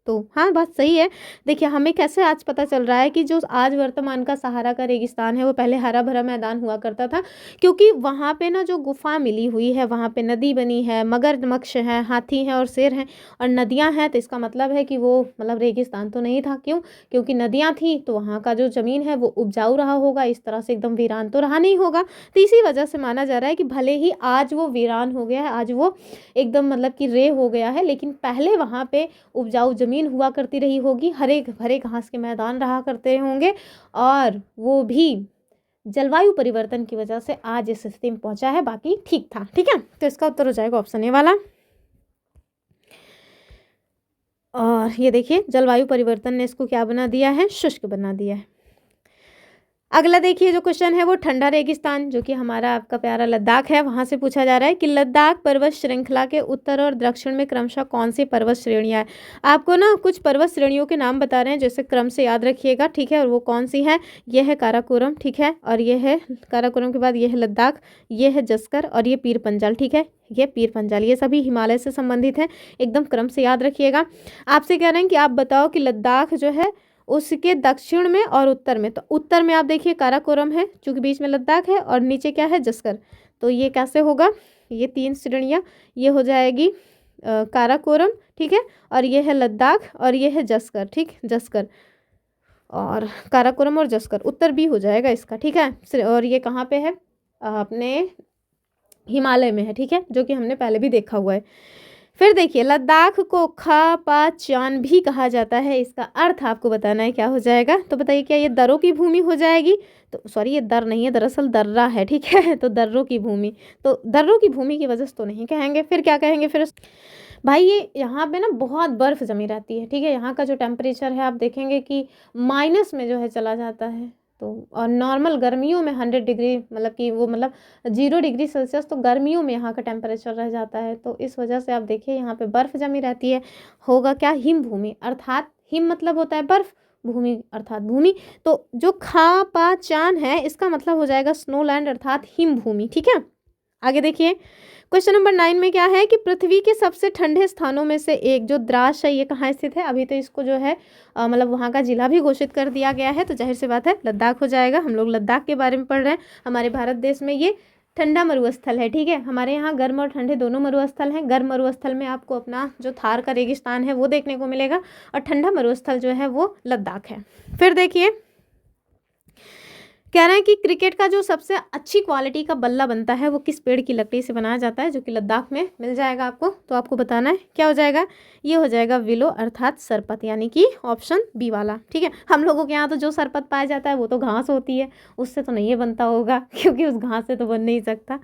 तो हाँ बात सही है। देखिए, हमें कैसे आज पता चल रहा है कि जो आज वर्तमान का सहारा का रेगिस्तान है वो पहले हरा भरा मैदान हुआ करता था, क्योंकि वहाँ पे ना जो गुफा मिली हुई है वहाँ पे नदी बनी है, मगरमच्छ है, हाथी हैं और शेर हैं और नदियाँ हैं। तो इसका मतलब है कि वो मतलब रेगिस्तान तो नहीं था। क्यों? क्योंकि नदियाँ थी तो वहाँ का जो ज़मीन है वो उपजाऊ रहा होगा, इस तरह से एकदम वीरान तो रहा नहीं होगा। तो इसी वजह से माना जा रहा है कि भले ही आज वो वीरान हो गया है, आज वो एकदम मतलब कि रे हो गया है, लेकिन पहले वहाँ पे उपजाऊ ज़मीन हुआ करती रही होगी, हरे भरे घास के मैदान रहा करते होंगे, और वो भी जलवायु परिवर्तन की वजह से आज इस स्थिति में पहुंचा है। बाकी ठीक था। ठीक है, तो इसका उत्तर हो जाएगा ऑप्शन ए वाला। और ये देखिए, जलवायु परिवर्तन ने इसको क्या बना दिया है? शुष्क बना दिया है। अगला देखिए जो क्वेश्चन है वो ठंडा रेगिस्तान, जो कि हमारा आपका प्यारा लद्दाख है, वहाँ से पूछा जा रहा है कि लद्दाख पर्वत श्रृंखला के उत्तर और दक्षिण में क्रमशः कौन सी पर्वत श्रेणियाँ हैं। आपको ना कुछ पर्वत श्रेणियों के नाम बता रहे हैं, जैसे क्रम से याद रखिएगा, ठीक है। और वो कौन सी है, ये है काराकोरम, ठीक है, और ये है काराकोरम के बाद ये है लद्दाख, ये है जस्कर और ये पीर पंजाल, ठीक है। ये पीर पंजाल, ये सभी हिमालय से संबंधित हैं, एकदम क्रम से याद रखिएगा। आपसे कह रहे हैं कि आप बताओ कि लद्दाख जो है उसके दक्षिण में और उत्तर में, तो उत्तर में आप देखिए काराकोरम है, चूंकि बीच में लद्दाख है, और नीचे क्या है, जस्कर। तो ये कैसे होगा, ये 3 श्रेणियाँ, ये हो जाएगी काराकोरम, ठीक है, और ये है लद्दाख और ये है जस्कर, ठीक, जस्कर और काराकोरम और जस्कर, उत्तर भी हो जाएगा इसका, ठीक है। और ये कहाँ पे है, अपने हिमालय में है, ठीक है, जो कि हमने पहले भी देखा हुआ है। फिर देखिए लद्दाख को खा पा चान भी कहा जाता है, इसका अर्थ आपको बताना है क्या हो जाएगा। तो बताइए क्या ये दर्रों की भूमि हो जाएगी, तो सॉरी ये दर नहीं है, दरअसल दर्रा है, ठीक है, तो दर्रों की भूमि, तो दर्रों की भूमि की वजह से तो नहीं कहेंगे, फिर क्या कहेंगे फिर भाई, ये यहाँ पे ना बहुत बर्फ़ जमी रहती है, ठीक है। यहाँ का जो टेम्परेचर है आप देखेंगे कि माइनस में जो है चला जाता है, तो और नॉर्मल गर्मियों में 100 डिग्री, मतलब कि वो मतलब 0 डिग्री सेल्सियस तो गर्मियों में यहाँ का टेम्परेचर रह जाता है। तो इस वजह से आप देखिए यहाँ पे बर्फ़ जमी रहती है, होगा क्या, हिम भूमि, अर्थात हिम मतलब होता है बर्फ़, भूमि अर्थात भूमि। तो जो खा पा चान है इसका मतलब हो जाएगा स्नो लैंड अर्थात हिम भूमि, ठीक है। आगे देखिए क्वेश्चन नंबर 9 में क्या है कि पृथ्वी के सबसे ठंडे स्थानों में से एक जो द्रास है ये कहाँ स्थित है। अभी तो इसको जो है मतलब वहाँ का जिला भी घोषित कर दिया गया है, तो जाहिर सी बात है लद्दाख हो जाएगा। हम लोग लद्दाख के बारे में पढ़ रहे हैं। हमारे भारत देश में ये ठंडा मरुस्थल है, ठीक है। हमारे यहाँ गर्म और ठंडे दोनों मरुस्थल हैं। गर्म मरुस्थल में आपको अपना जो थार का रेगिस्तान है वो देखने को मिलेगा, और ठंडा मरुस्थल जो है वो लद्दाख है। फिर देखिए कह रहे हैं कि क्रिकेट का जो सबसे अच्छी क्वालिटी का बल्ला बनता है वो किस पेड़ की लकड़ी से बनाया जाता है, जो कि लद्दाख में मिल जाएगा आपको। तो आपको बताना है क्या हो जाएगा, ये हो जाएगा विलो अर्थात सरपत, यानी कि ऑप्शन बी वाला, ठीक है। हम लोगों के यहाँ तो जो सरपत पाया जाता है वो तो घास होती है, उससे तो नहीं बनता होगा क्योंकि उस घास से तो बन नहीं सकता।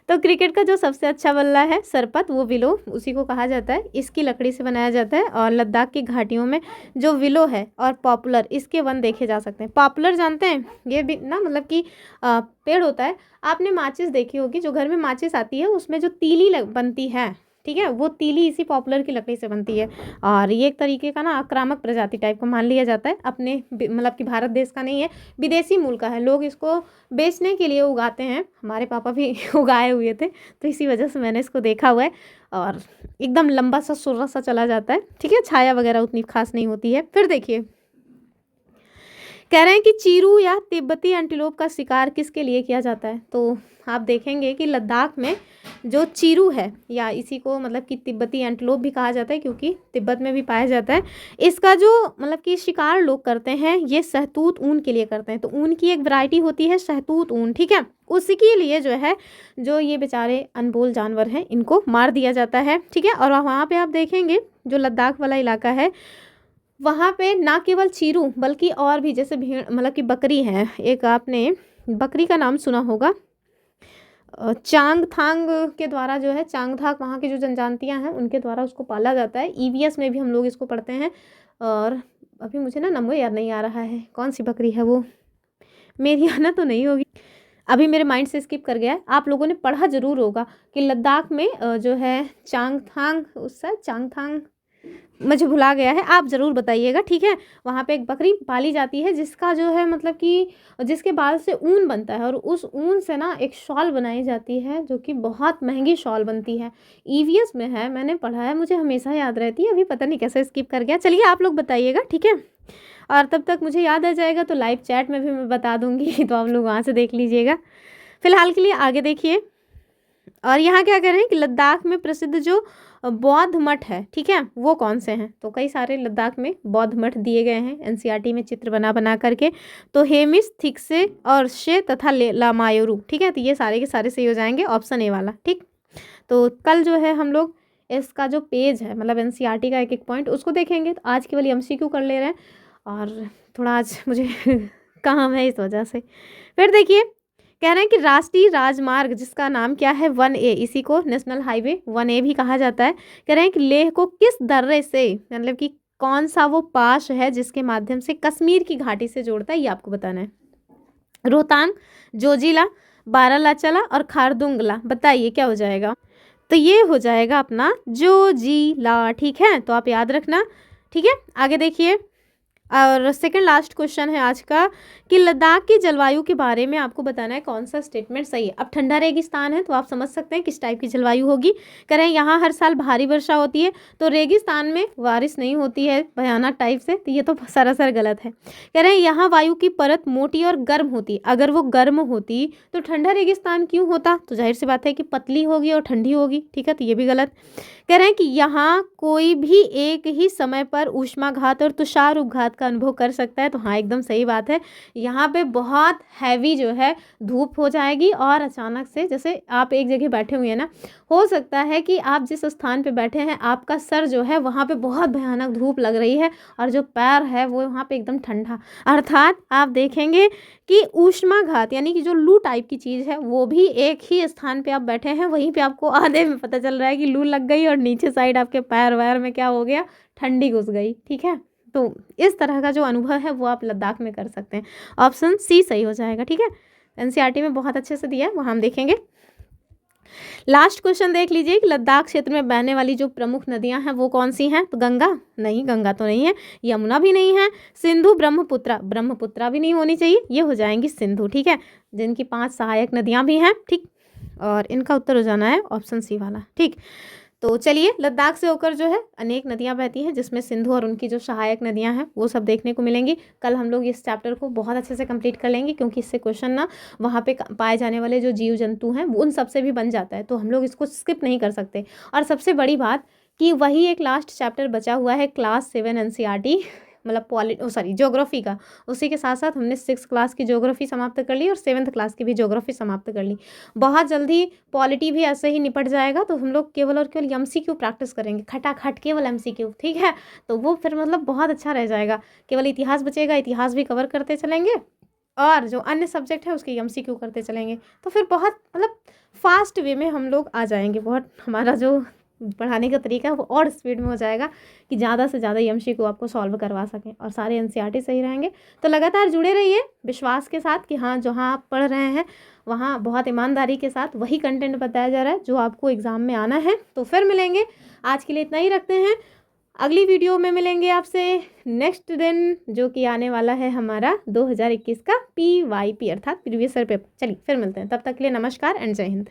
तो क्रिकेट का जो सबसे अच्छा बल्ला है सरपत, वो विलो उसी को कहा जाता है, इसकी लकड़ी से बनाया जाता है। और लद्दाख की घाटियों में जो विलो है और पॉपुलर, इसके वन देखे जा सकते हैं। पॉपुलर जानते हैं, ये भी ना मतलब कि पेड़ होता है। आपने माचिस देखी होगी, जो घर में माचिस आती है उसमें जो तीली बनती है, ठीक है, वो तीली इसी पॉपुलर की लकड़ी से बनती है। और ये एक तरीके का ना आक्रामक प्रजाति टाइप का मान लिया जाता है, अपने मतलब कि भारत देश का नहीं है, विदेशी मूल का है। लोग इसको बेचने के लिए उगाते हैं, हमारे पापा भी उगाए हुए थे, तो इसी वजह से मैंने इसको देखा हुआ है। और एकदम लंबा सा सुर्रा सा चला जाता है, ठीक है, छाया वगैरह उतनी खास नहीं होती है। फिर देखिए कह रहे हैं कि चीरू या तिब्बती एंटीलोप का शिकार किसके लिए किया जाता है। तो आप देखेंगे कि लद्दाख में जो चीरू है, या इसी को मतलब कि तिब्बती एंटीलोप भी कहा जाता है क्योंकि तिब्बत में भी पाया जाता है, इसका जो मतलब कि शिकार लोग करते हैं ये सहतूत ऊन के लिए करते हैं। तो ऊन की एक वैरायटी होती है सहतूत ऊन, ठीक है, उसी के लिए जो है जो ये बेचारे अनमोल जानवर हैं इनको मार दिया जाता है, ठीक है। और वहाँ पे आप देखेंगे जो लद्दाख वाला इलाका है वहाँ पे ना केवल चीरू बल्कि और भी, जैसे भीड़ मतलब कि बकरी है, एक आपने बकरी का नाम सुना होगा, चांगथांग के द्वारा जो है, चांगथांग वहाँ की जो जनजातियाँ हैं उनके द्वारा उसको पाला जाता है। ईवीएस में भी हम लोग इसको पढ़ते हैं। और अभी मुझे ना नंबर याद नहीं आ रहा है, कौन सी बकरी है वो, मेरी आना तो नहीं होगी, अभी मेरे माइंड से स्किप कर गया है। आप लोगों ने पढ़ा जरूर होगा कि लद्दाख में जो है चांगथांग, उससे चांगथांग मुझे भुला गया है, आप ज़रूर बताइएगा, ठीक है। वहाँ पे एक बकरी पाली जाती है जिसका जो है मतलब कि जिसके बाल से ऊन बनता है, और उस ऊन से ना एक शॉल बनाई जाती है जो कि बहुत महंगी शॉल बनती है। ईवीएस में है, मैंने पढ़ा है, मुझे हमेशा याद रहती है, अभी पता नहीं कैसे स्किप कर गया। चलिए आप लोग बताइएगा, ठीक है। और तब तक मुझे याद आ जाएगा तो लाइव चैट में भी मैं बता दूँगी तो आप लोग वहाँ से देख लीजिएगा। फिलहाल के लिए आगे देखिए, और यहाँ क्या कह रहे हैं कि लद्दाख में प्रसिद्ध जो बौद्ध मठ है, ठीक है, वो कौन से हैं। तो कई सारे लद्दाख में बौद्ध मठ दिए गए हैं एनसीईआरटी में चित्र बना करके। तो हेमिस, थिक्से और शे तथा लामायोरू, ठीक है। तो ये सारे के सारे सही हो जाएंगे, ऑप्शन ए वाला, ठीक। तो कल जो है हम लोग इसका जो पेज है मतलब एनसीईआरटी का एक एक पॉइंट उसको देखेंगे। तो आज केवल एमसीक्यू कर ले रहे हैं, और थोड़ा आज मुझे काम है इस वजह से। फिर देखिए कह रहे हैं कि राष्ट्रीय राजमार्ग जिसका नाम क्या है 1A, इसी को नेशनल हाईवे 1A भी कहा जाता है। कह रहे हैं कि लेह को किस दर्रे से, मतलब कि कौन सा वो पास है जिसके माध्यम से कश्मीर की घाटी से जोड़ता है, ये आपको बताना है। रोहतांग, जोजिला, बारालाचाला और खारदुंगला। बताइए क्या हो जाएगा? तो ये हो जाएगा अपना जोजिला। ठीक है, तो आप याद रखना। ठीक है, आगे देखिए। और सेकंड लास्ट क्वेश्चन है आज का कि लद्दाख की जलवायु के बारे में आपको बताना है कौन सा स्टेटमेंट सही है। अब ठंडा रेगिस्तान है तो आप समझ सकते हैं किस टाइप की जलवायु होगी। कह रहे हैं यहाँ हर साल भारी वर्षा होती है, तो रेगिस्तान में बारिश नहीं होती है भयानक टाइप से, तो ये तो सरासर गलत है। कह रहे हैं यहाँ वायु की परत मोटी और गर्म होती, अगर वो गर्म होती तो ठंडा रेगिस्तान क्यों होता? तो जाहिर सी बात है कि पतली होगी और ठंडी होगी। ठीक है, तो ये भी गलत। कह रहे हैं कि यहाँ कोई भी एक ही समय पर ऊष्माघात और तुषार उपघात का अनुभव कर सकता है। तो हाँ, एकदम सही बात है। यहाँ पे बहुत हैवी जो है धूप हो जाएगी और अचानक से, जैसे आप एक जगह बैठे हुए हैं ना, हो सकता है कि आप जिस स्थान पे बैठे हैं आपका सर जो है वहाँ पे बहुत भयानक धूप लग रही है और जो पैर है वो वहाँ पे एकदम ठंडा। अर्थात आप देखेंगे कि ऊष्माघात यानी कि जो लू टाइप की चीज़ है वो भी एक ही स्थान पे आप बैठे हैं, वहीं पे आपको आधे में पता चल रहा है कि लू लग गई और नीचे साइड आपके पैर वैर में क्या हो गया, ठंडी घुस गई। ठीक है, तो इस तरह का जो अनुभव है वो आप लद्दाख में कर सकते हैं। ऑप्शन सी सही हो जाएगा। ठीक है, एनसीईआरटी में बहुत अच्छे से दिया है, वहाँ हम देखेंगे। लास्ट क्वेश्चन देख लीजिए कि लद्दाख क्षेत्र में बहने वाली जो प्रमुख नदियां हैं वो कौन सी हैं? तो गंगा नहीं, गंगा तो नहीं है, यमुना भी नहीं है, सिंधु, ब्रह्मपुत्रा, ब्रह्मपुत्रा भी नहीं होनी चाहिए, ये हो जाएंगी सिंधु। ठीक है, जिनकी 5 सहायक नदियां भी हैं। ठीक, और इनका उत्तर हो जाना है ऑप्शन सी वाला। ठीक, तो चलिए, लद्दाख से होकर जो है अनेक नदियां बहती हैं, जिसमें सिंधु और उनकी जो सहायक नदियां हैं वो सब देखने को मिलेंगी। कल हम लोग इस चैप्टर को बहुत अच्छे से कंप्लीट कर लेंगे, क्योंकि इससे क्वेश्चन ना वहाँ पे पाए जाने वाले जो जीव जंतु हैं उन सब से भी बन जाता है, तो हम लोग इसको स्किप नहीं कर सकते। और सबसे बड़ी बात कि वही एक लास्ट चैप्टर बचा हुआ है क्लास 7 एनसीईआरटी, मतलब ज्योग्राफी का। उसी के साथ साथ हमने 6th क्लास की ज्योग्राफी समाप्त कर ली और 7th क्लास की भी ज्योग्राफी समाप्त कर ली। बहुत जल्दी पॉलिटी भी ऐसे ही निपट जाएगा, तो हम लोग केवल और केवल एमसीक्यू प्रैक्टिस करेंगे, खटाखट केवल एमसीक्यू। ठीक है, तो वो फिर मतलब बहुत अच्छा रह जाएगा। केवल इतिहास बचेगा, इतिहास भी कवर करते चलेंगे और जो अन्य सब्जेक्ट है उसके एमसीक्यू करते चलेंगे, तो फिर बहुत मतलब फास्ट वे में हम लोग आ जाएंगे। बहुत हमारा जो पढ़ाने का तरीका है वो और स्पीड में हो जाएगा कि ज़्यादा से ज़्यादा एमसीक्यू आपको सॉल्व करवा सकें और सारे एनसीईआरटी सही रहेंगे। तो लगातार जुड़े रहिए विश्वास के साथ कि हाँ, जहाँ आप पढ़ रहे हैं वहाँ बहुत ईमानदारी के साथ वही कंटेंट बताया जा रहा है जो आपको एग्ज़ाम में आना है। तो फिर मिलेंगे, आज के लिए इतना ही रखते हैं। अगली वीडियो में मिलेंगे आपसे नेक्स्ट दिन, जो कि आने वाला है हमारा 2021 का PYP अर्थात प्रीवियस ईयर पेपर। चलिए फिर मिलते हैं, तब तक के लिए नमस्कार एंड जय हिंद।